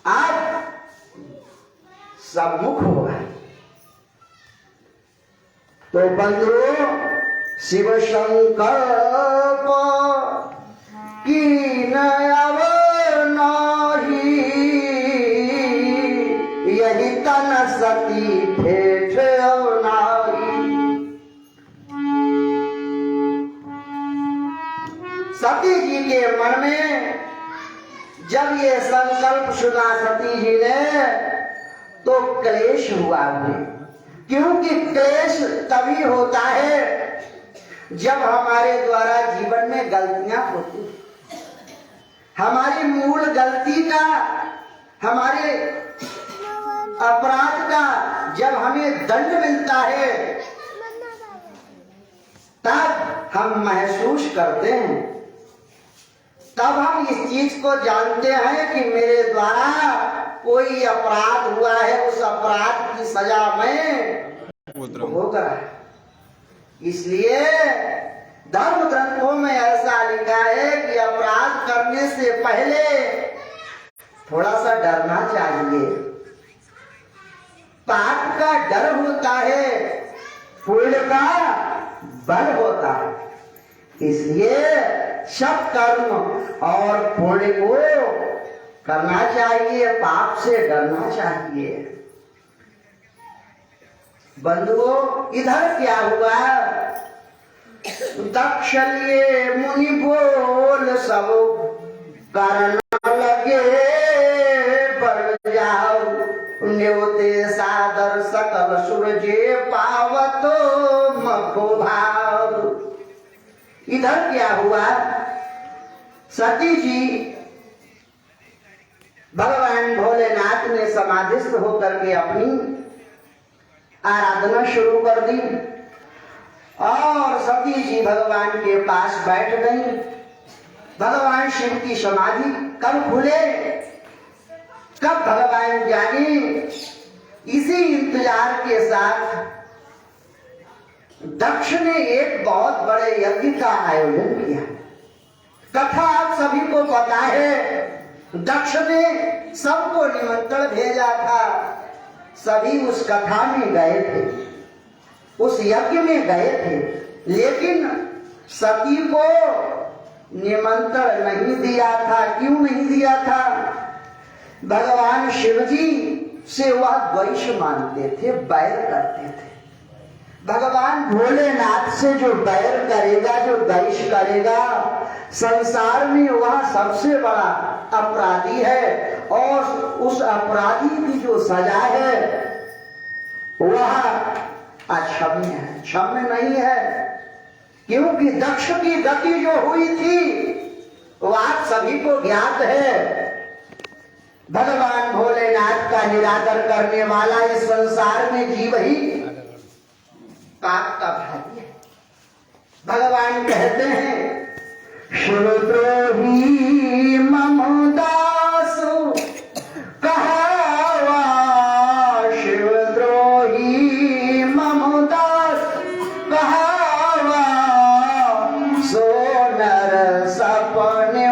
आप सम्मुख होगा। तो बंधुओं, शिव संकल्प कीन अब नाही, यही तन सती भेंट अब नाही। सती जी के मन में जब ये संकल्प सुना सती जी ने, तो क्लेश हुआ उन्हें। क्योंकि क्लेश तभी होता है जब हमारे द्वारा जीवन में गलतियां होती, हमारी मूल गलती का, हमारे अपराध का जब हमें दंड मिलता है, तब हम महसूस करते हैं, तब हम इस चीज को जानते हैं कि मेरे द्वारा कोई अपराध हुआ है, उस अपराध की सजा मैं भोग रहा है। इसलिए धर्म ग्रंथों में ऐसा लिखा है कि अपराध करने से पहले थोड़ा सा डरना चाहिए। पाप का डर होता है, पुण्य का बल होता है। इसलिए सब कर्म और पुण्य को करना चाहिए, पाप से डरना चाहिए। बंधुओं, इधर क्या हुआ? दक्ष लिए मुनि बोल सब करना लगे, न्योते सादर सकल सूरजे पावतो मखो भाव। इधर क्या हुआ, सती जी भगवान भोलेनाथ ने समाधिस्थ होकर के अपनी आराधना शुरू कर दी और सती जी भगवान के पास बैठ गई। भगवान शिव की समाधि कब खुले, कब भगवान जाने, इसी इंतजार के साथ दक्ष ने एक बहुत बड़े यज्ञ का आयोजन किया। कथा आप सभी को पता है, दक्ष ने सबको निमंत्रण भेजा था, सभी उस कथा में गए थे, उस यज्ञ में गए थे, लेकिन सती को निमंत्रण नहीं दिया था। क्यों नहीं दिया था? भगवान शिवजी से वह द्वेष मानते थे, बैर करते थे। भगवान भोलेनाथ से जो बैर करेगा, जो द्वेष करेगा, संसार में वह सबसे बड़ा अपराधी है और उस अपराधी की जो सजा है वह अक्षम्य है, क्षम्य नहीं है। क्योंकि दक्ष की गति जो हुई थी वह आप सभी को ज्ञात है। भगवान भोलेनाथ का निरादर करने वाला इस संसार में जीव ही पाप का भागी है। भगवान कहते हैं, शिवद्रोही मम दास कहावा, शिवद्रोही मम दास कहावा, सो नर सपने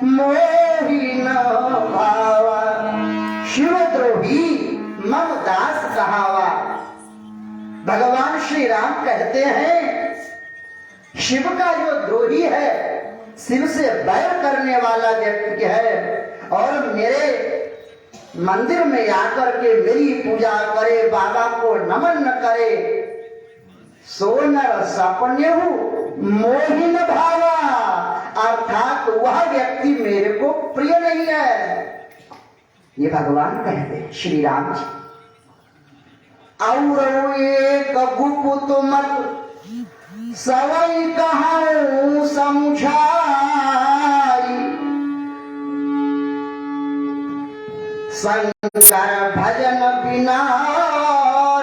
मोहि न भावा। शिवद्रोही मम दास कहावा। भगवान श्री राम कहते हैं, शिव का जो द्रोही है, शिव से बैर करने वाला व्यक्ति है और मेरे मंदिर में आकर के मेरी पूजा करे, बाबा को नमन न करे, सो नर सपने मोहिन भावा, अर्थात वह व्यक्ति मेरे को प्रिय नहीं है। ये भगवान कहते हैं श्री राम जी। और एक गुप्त मत सवई कहूं समझाई, शंकर भजन बिना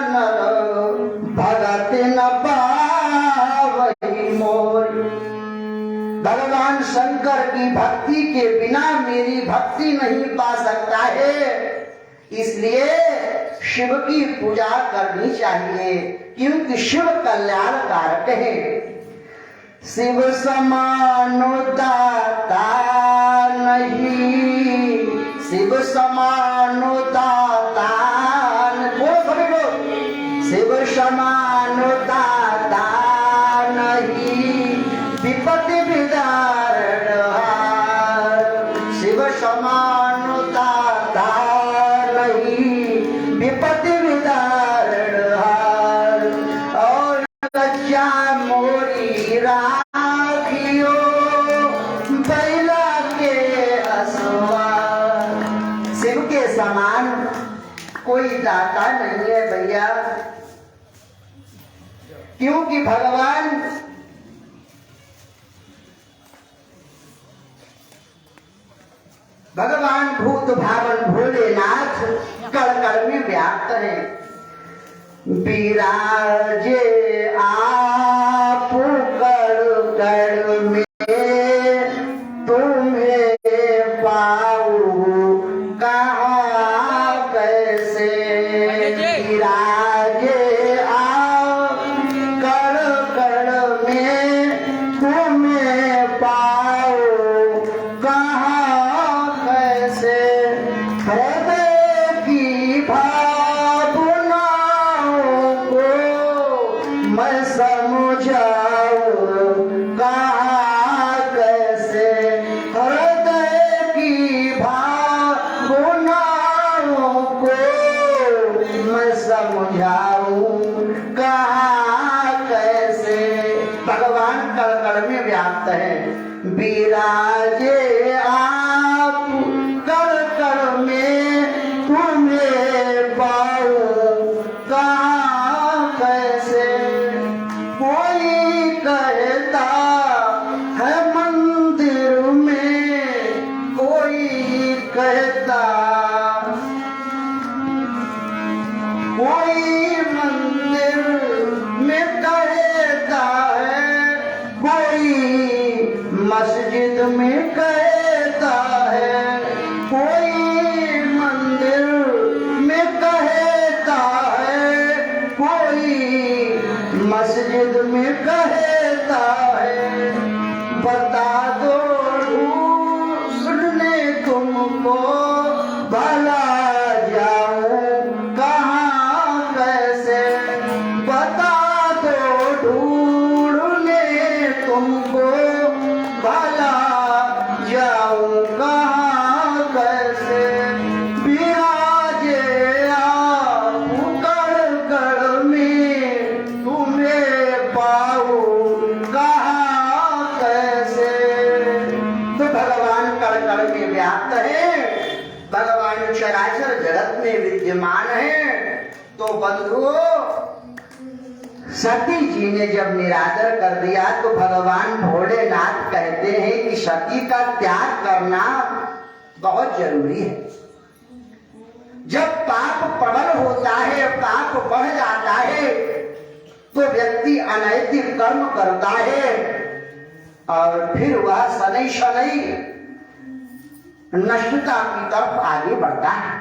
नर भगत न पावई मोर। भगवान शंकर की भक्ति के बिना मेरी भक्ति नहीं पा सकता है, इसलिए शिव की पूजा करनी चाहिए, क्योंकि शिव कल्याण कारक है। शिव समानो दाता नहीं, शिव समानो दाता शिव समानो दाता नहीं, विपत्ति विदारण शिव समानो दाता नहीं, विपत्ति विदारण और लज्जा मोरी राखियो बैला के असवार। शिव के समान कोई दाता नहीं है भैया, क्योंकि भगवान भूत भावन भोलेनाथ कण कण में व्याप्त है। विराजे आप कण कण में तुम्हें पाऊं कहाँ कैसे। विराजे आप कण कण में तुम्हें पाऊं कहाँ कैसे। हृदय की भावनाओं को मैं समझाऊं कहाँ कैसे। हृदय की भावनाओं को मैं समझाऊं कहाँ कैसे। भगवान कण कण में व्याप्त है। विराजे आप कण कण में तुम्हें मस्जिद में कहता है बता दो ढूंढने तुमको भला जाऊं कहाँ कैसे, बता दो ढूंढने तुमको भला जाऊं कहाँ कैसे, बिराजे आप कड़ में तुम्हें पाऊं कहाँ कैसे। तो भगवान कड़ में व्याप्त है, भगवान चराचर जगत में विद्यमान है। तो बंधुओं, सती जी ने जब निरादर कर दिया तो भगवान भोलेनाथ कहते हैं कि सती का त्याग करना बहुत जरूरी है। जब पाप प्रबल होता है, पाप बढ़ जाता है, तो व्यक्ति अनैतिक कर्म करता है और फिर वह शनै शनै नष्टता की तरफ आगे बढ़ता है।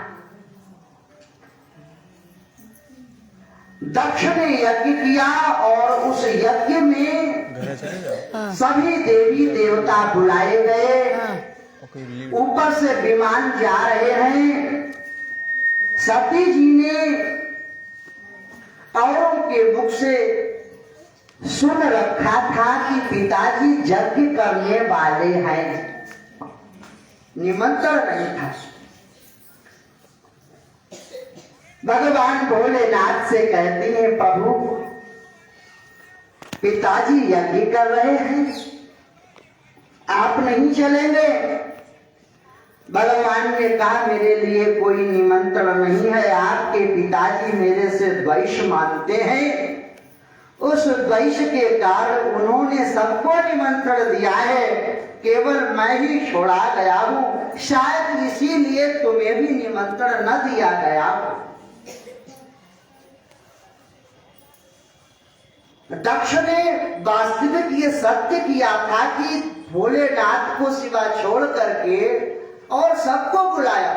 दक्ष ने यज्ञ किया और उस यज्ञ में सभी देवी देवता बुलाए गए। ऊपर से विमान जा रहे हैं। सती जी ने औरों के मुख से सुन रखा था कि पिताजी यज्ञ करने वाले हैं, निमंत्रण नहीं था। भगवान भोलेनाथ से कहती है प्रभु पिताजी यज्ञ कर रहे हैं, आप नहीं चलेंगे। भगवान ने कहा मेरे लिए कोई निमंत्रण नहीं है, आपके पिताजी मेरे से द्वेष मानते हैं। उस द्वेष के कारण उन्होंने सबको निमंत्रण दिया है, केवल मैं ही छोड़ा गया हूं, शायद इसीलिए तुम्हें भी निमंत्रण न दिया गया हो। दक्ष ने वास्तविक ये सत्य किया था कि भोलेनाथ को सिवा छोड़ करके और सबको बुलाया।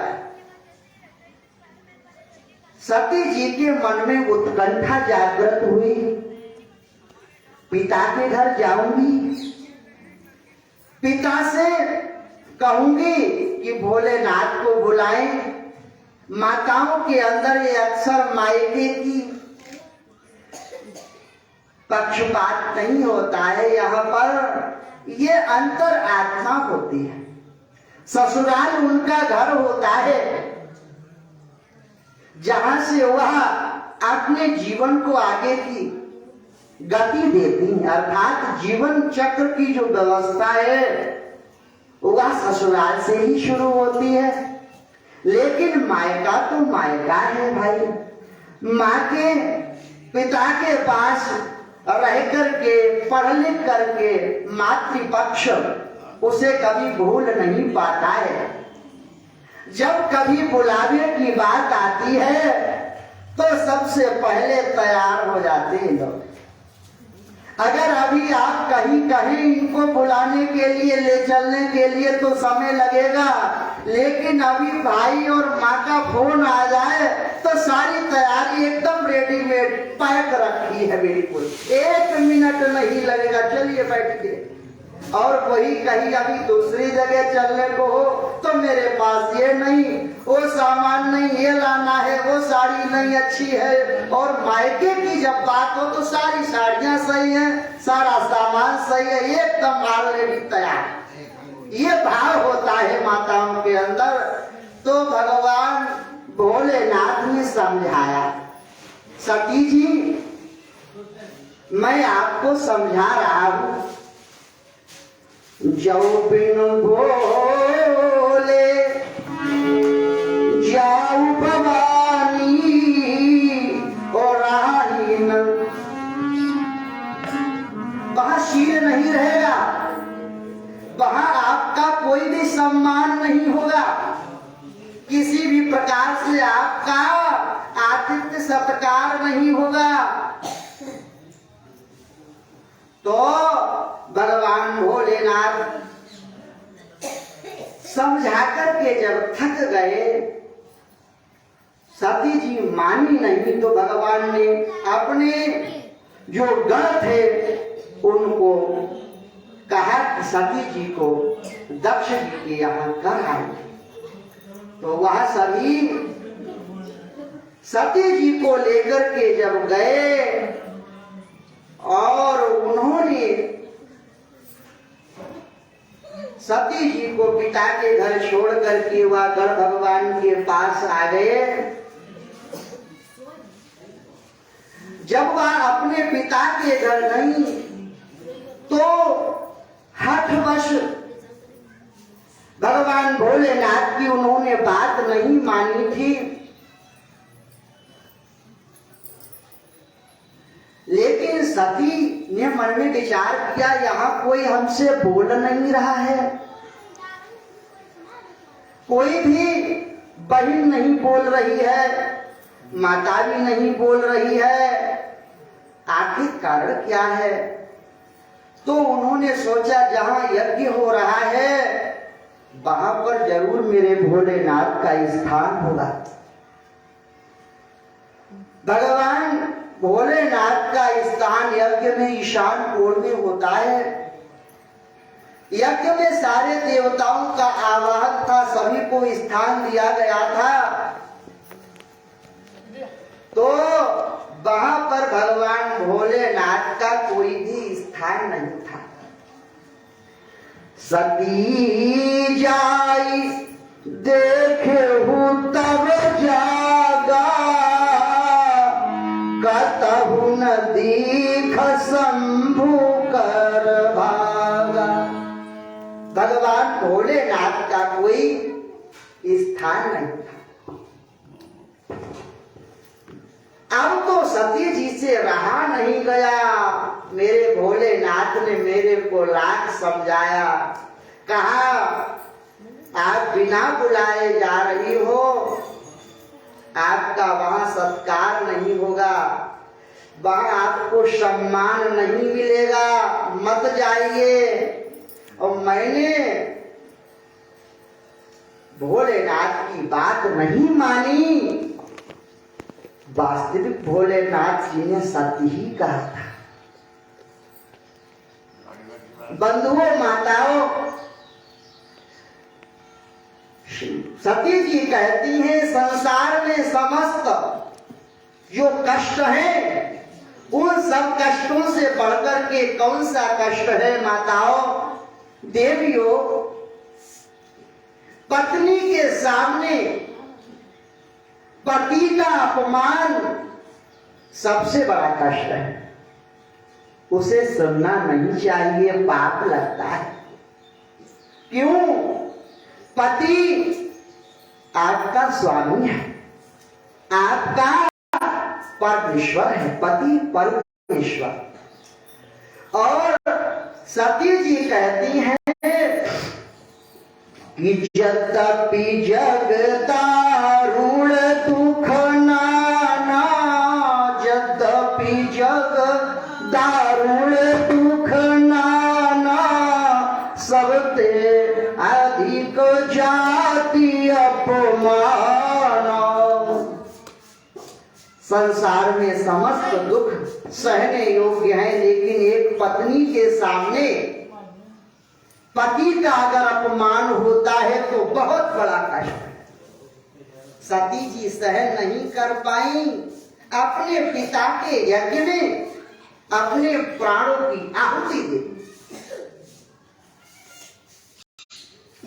सती जी के मन में उत्कंठा जागृत हुई, पिता के घर जाऊंगी, पिता से कहूंगी कि भोलेनाथ को बुलाएं। माताओं के अंदर ये अक्सर मायके की पक्षपात नहीं होता है, यहाँ पर ये अंतर आत्मा होती है। ससुराल उनका घर होता है जहां से वह अपने जीवन को आगे की गति देती है, अर्थात जीवन चक्र की जो व्यवस्था है वह ससुराल से ही शुरू होती है। लेकिन मायका तो मायका है भाई। माँ के पिता के पास रह करके पढ़ लिख करके मातृपक्ष उसे कभी भूल नहीं पाता है। जब कभी बुलावे की बात आती है तो सबसे पहले तैयार हो जाते हैं लोग। अगर अभी आप कहीं कहें इनको बुलाने के लिए, ले चलने के लिए तो समय लगेगा, लेकिन अभी भाई और माँ का फोन आ जाए तो सारी तैयारी एकदम रेडीमेड पैक रखी है, बिल्कुल 1 मिनट नहीं लगेगा, चलिए बैठिए। और वही कहीं अभी दूसरी जगह चलने को हो तो मेरे पास ये नहीं, वो सामान नहीं, ये लाना है, वो साड़ी नहीं अच्छी है। और मायके की जब बात हो तो सारी साड़ियां सही हैं, सारा सामान सही है, एकदम ऑलरेडी तैयार। ये भाव होता है माताओं के अंदर। तो भगवान भोलेनाथ ने समझाया, सती जी मैं आपको समझा रहा हूं, जो बिन बोले जाऊ भवानी और राहीन, वहां शील नहीं रहेगा, वहां आपका कोई भी सम्मान नहीं होगा, किसी भी प्रकार से आपका आतिथ्य सत्कार नहीं होगा। तो भगवान भोलेनाथ समझा करके जब थक गए, सती जी मानी नहीं, तो भगवान ने अपने जो गण थे उनको कहा कि सती जी को दक्ष जी के यहाँ कर आए। तो वह सभी सती जी को लेकर के जब गए और उन्होंने सती जी को पिता के घर छोड़ करके वह गण भगवान के पास आ गए। जब वह अपने पिता के घर नहीं तो हठवश भगवान भोलेनाथ की उन्होंने बात नहीं मानी थी। लेकिन सती ने मन में विचार किया यहाँ कोई हमसे बोल नहीं रहा है, कोई भी बहन नहीं बोल रही है, माता भी नहीं बोल रही है, आखिर कारण क्या है। तो उन्होंने सोचा जहां यज्ञ हो रहा है वहां पर जरूर मेरे भोलेनाथ का स्थान होगा। भगवान भोलेनाथ का स्थान यज्ञ में ईशान कोण में होता है। यज्ञ में सारे देवताओं का आवाहन था, सभी को स्थान दिया गया था। तो वहां पर भगवान भोलेनाथ का कोई भी स्थान नहीं था। सती जाई देखहु तब जागा, कतहु न दीख शंभु कर भागा। भगवान भोलेनाथ का कोई स्थान नहीं था। अब तो सती जी से रहा नहीं गया। मेरे भोलेनाथ ने मेरे को लाख समझाया, कहा आप बिना बुलाए जा रही हो, आपका वहां सत्कार नहीं होगा, वहां आपको सम्मान नहीं मिलेगा, मत जाइए। और मैंने भोलेनाथ की बात नहीं मानी। वास्तविक भोलेनाथ जी ने सत्य ही कहा था। बंधुओं माताओं, सती जी कहती हैं संसार में समस्त जो कष्ट है उन सब कष्टों से बढ़कर के कौन सा कष्ट है माताओं, देवियों। पत्नी के सामने पति का अपमान सबसे बड़ा कष्ट है। उसे सुनना नहीं चाहिए, पाप लगता है। क्यों? पति आपका स्वामी है, आपका परमेश्वर है, पति परमेश्वर। और सती जी कहती हैं कि यद्यपि जग दारुण दुख नाना, यद्यपि जग दारुण दुख नाना, सबते अधिक जाति अपमान। संसार में समस्त दुख सहने योग्य है, लेकिन एक पत्नी के सामने पति का अगर अपमान होता है तो बहुत बड़ा कष्ट है। सती जी सहन नहीं कर पाई, अपने पिता के यज्ञ में अपने प्राणों की आहुति दे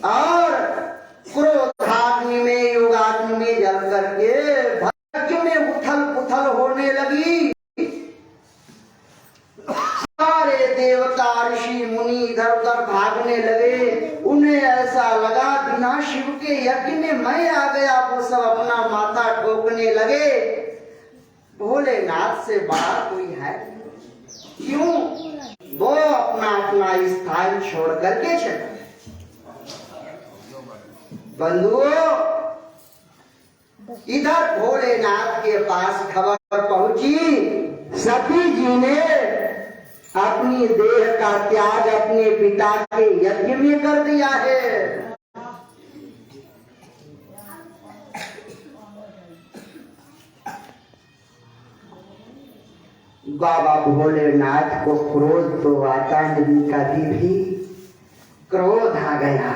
और क्रोधाग्नि में योगाग्नि में जल करके भक्ति में उथल पुथल होने लगी। सारे देवता ऋषि मुनि इधर उधर भागने लगे। उन्हें ऐसा लगा बिना शिव के यज्ञ में मैं आ गया। वो सब अपना माथा ठोकने लगे। भोलेनाथ से बड़ा कोई है क्यों? वो अपना अपना स्थान छोड़ करके चले। बंधुओं, इधर भोलेनाथ के पास खबर पहुंची, सती जी ने अपनी देह का त्याग अपने पिता के यज्ञ में कर दिया है। बाबा भोलेनाथ को क्रोध तो आता नहीं, कभी भी क्रोध आ गया।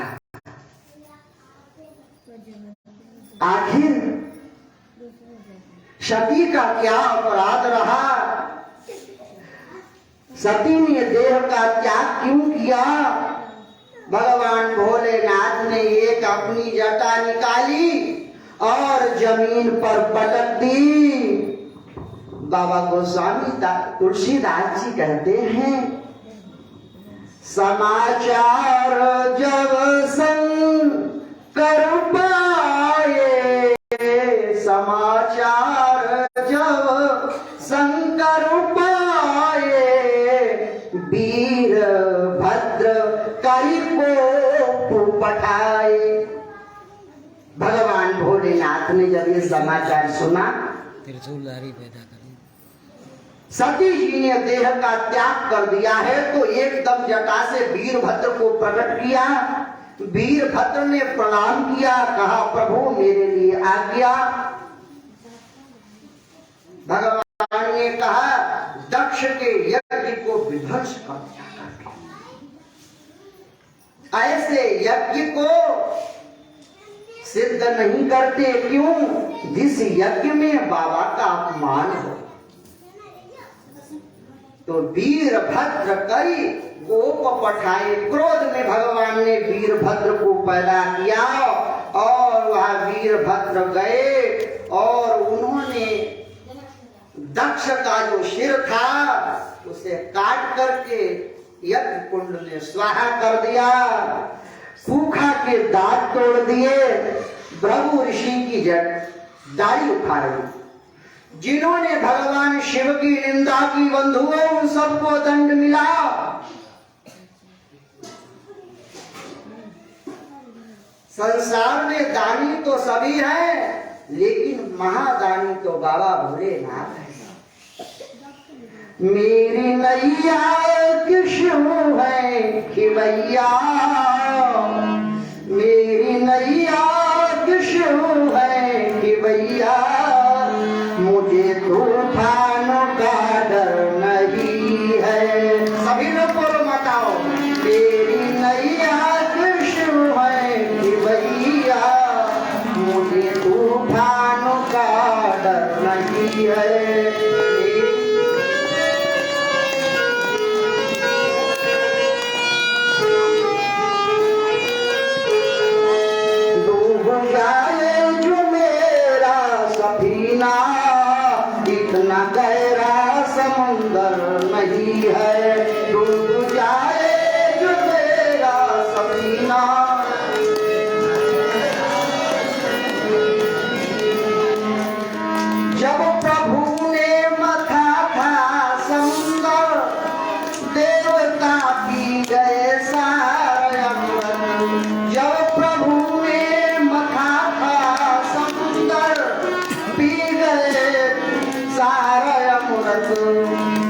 आखिर सती का क्या अपराध रहा? सती ने देह का त्याग क्यों किया? भगवान भोलेनाथ ने एक अपनी जटा निकाली और जमीन पर पटक दी। बाबा गोस्वामी तुलसीदास जी कहते हैं, समाचार जब शंकर पाए, समाचार जब शंकर पाए, वीर भद्र कई को पठाए। भगवान भोलेनाथ ने जब ये समाचार सुना, त्रिशूलधारी पैदा कर सती जी ने देह का त्याग कर दिया है, तो एकदम जटा से वीरभद्र को प्रकट किया। वीरभद्र ने प्रणाम किया, कहा प्रभु मेरे लिए आज्ञा। भगवान ने कहा दक्ष के यज्ञ को विध्वंस कर दिया। ऐसे यज्ञ को सिद्ध नहीं करते, क्यों? जिस यज्ञ में बाबा का अपमान हो। तो वीरभद्र कई गोप पठाए। क्रोध में भगवान ने वीरभद्र को पैदा किया और वह वीरभद्र गए और उन्होंने दक्ष का जो सिर था उसे काट करके यज्ञ कुंड में स्वाहा कर दिया। सूखा के दांत तोड़ दिए। भृगु ऋषि की दाढ़ी उखाड़ दी। जिन्होंने भगवान शिव की निंदा की बंधुओं, उन सबको दंड मिला। संसार में दानी तो सभी हैं, लेकिन महादानी तो बाबा भोलेनाथ है। मेरी नैया किशु है खिवैया, मेरी नैया किशु है खिवैया, मुझे तूफान का डर नहीं है। सभी लोग बोलो बताओ, मेरी नैया किशु है खिवैया, मुझे तूफान का डर नहीं है। इतना गहरा समुंदर नहीं है, डूब जाए जो मेरा सफीना। जब प्रभु ने मथा था समुंदर, देवता पी गए सारा अमृत। जब प्रभु ने मथा था समुंदर, पी गए सारा अमृत।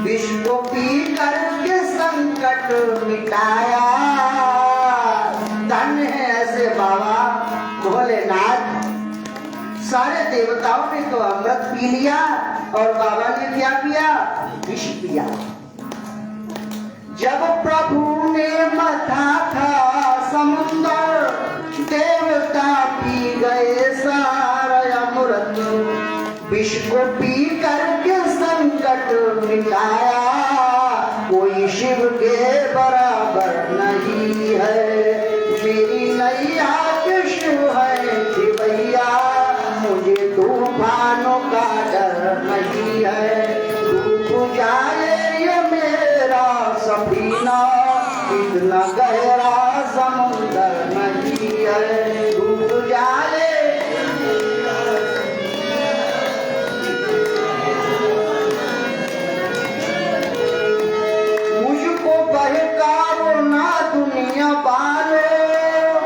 विश्व पी करके संकट मिटाया। धन्य है ऐसे बाबा भोलेनाथ। सारे देवताओं ने तो अमृत पी लिया और बाबा ने क्या किया? विष पिया। जब प्रभु ने मथा था समुंदर, देवता पी गए सारा अमृत। विष को पी करके संकट मिटाया। कोई शिव के बराबर नहीं है। मेरी नैया शिव है खिवैया, मुझे तूफानों का डर नहीं है। डूब जाए ये मेरा सफीना, इतना गहरा समुंदर नहीं है। डूब जाए बहकाओ ना दुनिया वालों,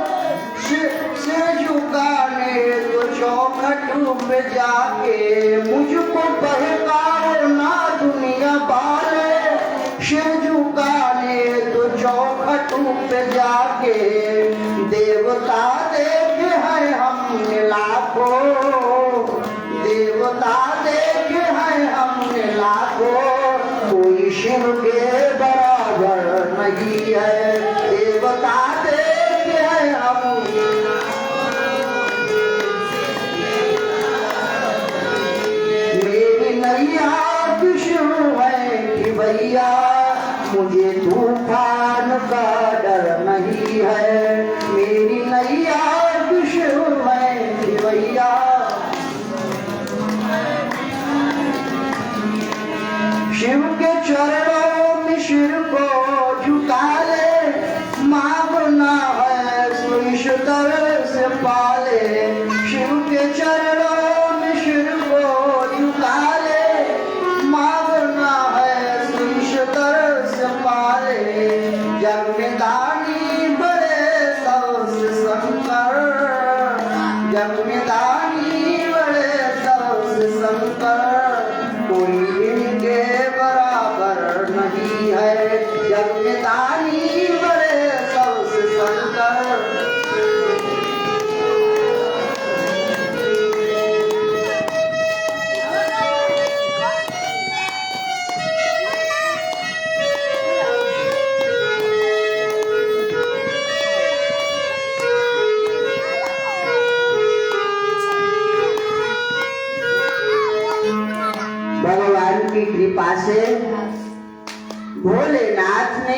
सिर झुकाने तो चौखट पे जाके। मुझको बहकाओ ना दुनिया वालों, सिर झुकाने तो चौखट पे जाके। देवता देखे हैं हमने लाखों, देवता देखे हैं हमने लाखों, शिव के बराबर नहीं है, देवता देते हैं हम। मेरी नैया विष्णु है कि भैया, मुझे तूफान का डर नहीं है। मेरी नैया विष्णु है कि भैया, शिव के चरणों में सिर को झुका ले, मांगना है सो ईश्वर से पाले। शिव के चरणों में सिर को झुका ले, मांगना है सो ईश्वर से पाले। जग में दानी बड़े सबसे शंकर, जग में दानी बड़े सबसे शंकर, कोई इनके बराबर नहीं है। जग में दानी बड़े सबसे शंकर। भगवान की कृपा से भोलेनाथ ने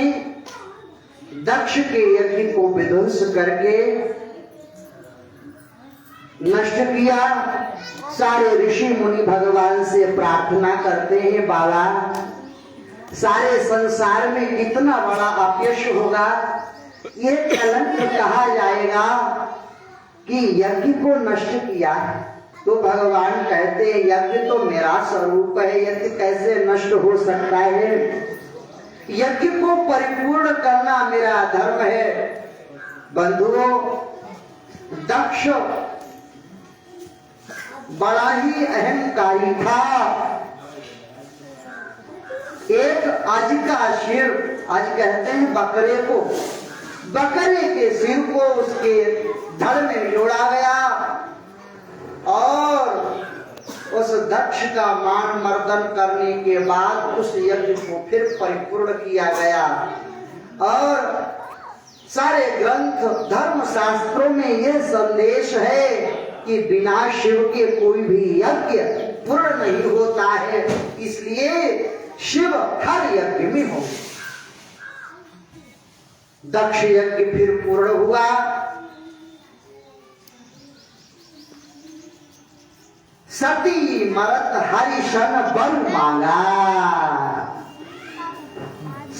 दक्ष के यज्ञ को विध्वंस करके नष्ट किया। सारे ऋषि मुनि भगवान से प्रार्थना करते हैं, बाबा सारे संसार में कितना बड़ा अपयश होगा, ये कलंक कहा जाएगा कि यज्ञ को नष्ट किया। तो भगवान कहते हैं यज्ञ तो मेरा स्वरूप है, यज्ञ कैसे नष्ट हो सकता है? यज्ञ को परिपूर्ण करना मेरा धर्म है। बंधुओं, दक्ष बड़ा ही अहंकारी था। एक अज का सिर, अज कहते हैं बकरे को, बकरे के सिर को उसके धड़ में जोड़ा गया और उस दक्ष का मान मर्दन करने के बाद उस यज्ञ को फिर परिपूर्ण किया गया। और सारे ग्रंथ धर्म शास्त्रों में यह संदेश है कि बिना शिव के कोई भी यज्ञ पूर्ण नहीं होता है, इसलिए शिव हर यज्ञ में हो। दक्ष यज्ञ फिर पूर्ण हुआ। सती मरत हरिशन बर मांगा।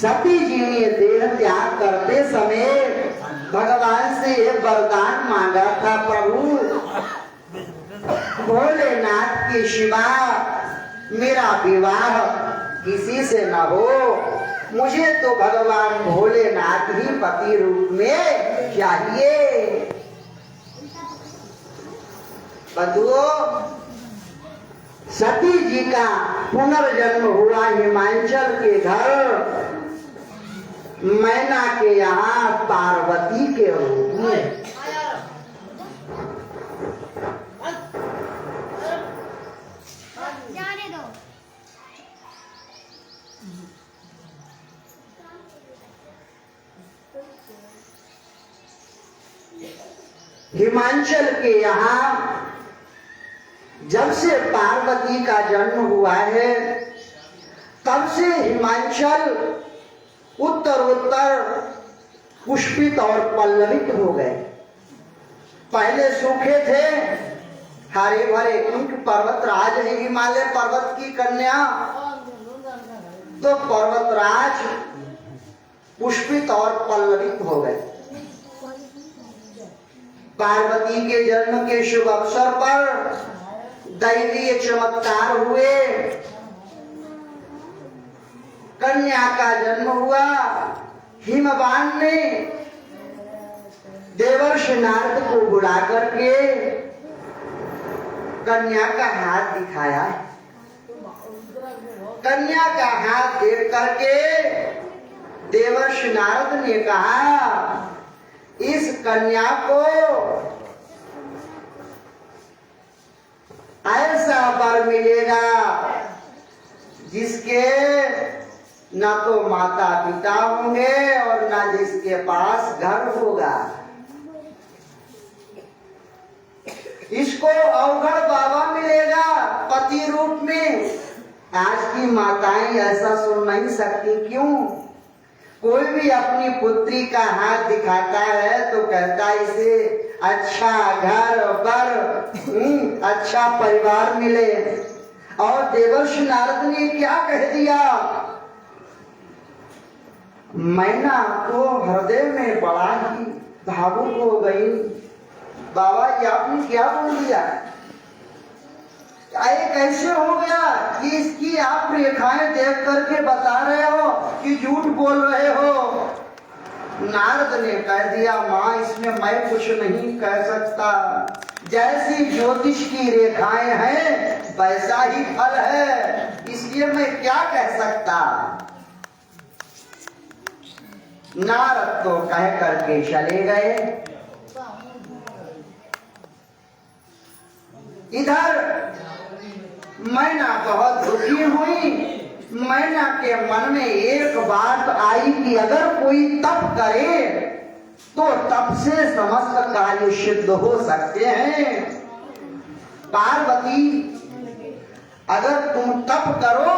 सती जी ने देह त्याग करते समय भगवान से यह वरदान मांगा था, प्रभु भोलेनाथ के सिवा मेरा विवाह किसी से न हो, मुझे तो भगवान भोलेनाथ ही पति रूप में चाहिए। बंधुओं, सती जी का पुनर्जन्म हुआ हिमाचल के घर मैना के यहाँ पार्वती के रूप में। हिमाचल के यहाँ जब से पार्वती का जन्म हुआ है, तब से हिमाचल उत्तर उत्तर पुष्पित और पल्लवित हो गए। पहले सूखे थे, हरे भरे, उनके पर्वतराज है हिमालय पर्वत की कन्या, तो पर्वतराज पुष्पित और पल्लवित हो गए। पार्वती के जन्म के शुभ अवसर पर दैवीय चमत्कार हुए, कन्या का जन्म हुआ। हिमवान ने देवर्षि नारद को बुला करके कन्या का हाथ दिखाया। कन्या का हाथ देख करके देवर्षि नारद ने कहा, इस कन्या को ऐसा वर मिलेगा जिसके ना तो माता पिता होंगे और ना जिसके पास घर होगा। इसको अवघड़ बाबा मिलेगा पति रूप में। आज की माताएं ऐसा सुन नहीं सकती, क्यों? कोई भी अपनी पुत्री का हाथ दिखाता है तो कहता है इसे अच्छा घर बर अच्छा परिवार मिले। और देवर्षि नारद ने क्या कह दिया? मैना तो हृदय में बड़ा ही भावुक हो गई। बाबा जी आपने क्या बोल दिया? ये कैसे हो गया कि इसकी आप रेखाएं देख करके बता रहे हो कि झूठ बोल रहे हो? नारद ने कह दिया माँ इसमें मैं कुछ नहीं कह सकता। जैसी ज्योतिष की रेखाएं हैं वैसा ही फल है, इसलिए मैं क्या कह सकता। नारद तो कह करके चले गए। इधर मैना बहुत दुखी हुई। मैना के मन में एक बात आई कि अगर कोई तप करे तो तप से समस्त कार्य सिद्ध हो सकते हैं। पार्वती अगर तुम तप करो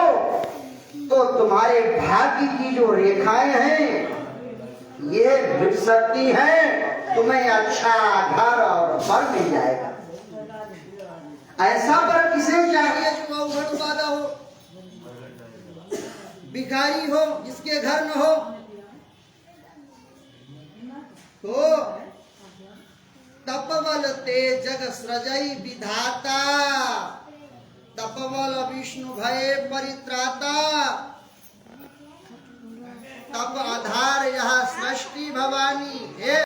तो तुम्हारे भाग्य की जो रेखाएं हैं ये मिट सकती हैं, तुम्हें अच्छा घर और बर मिल जाएगा। ऐसा बर किसे चाहिए जो अवघड़ वाला हो, भिखारी हो, जिसके घर न हो। तो तपबल ते जग सृजई विधाता, तपबल विष्णु भय परित्राता। तप आधार यह सृष्टि भवानी है।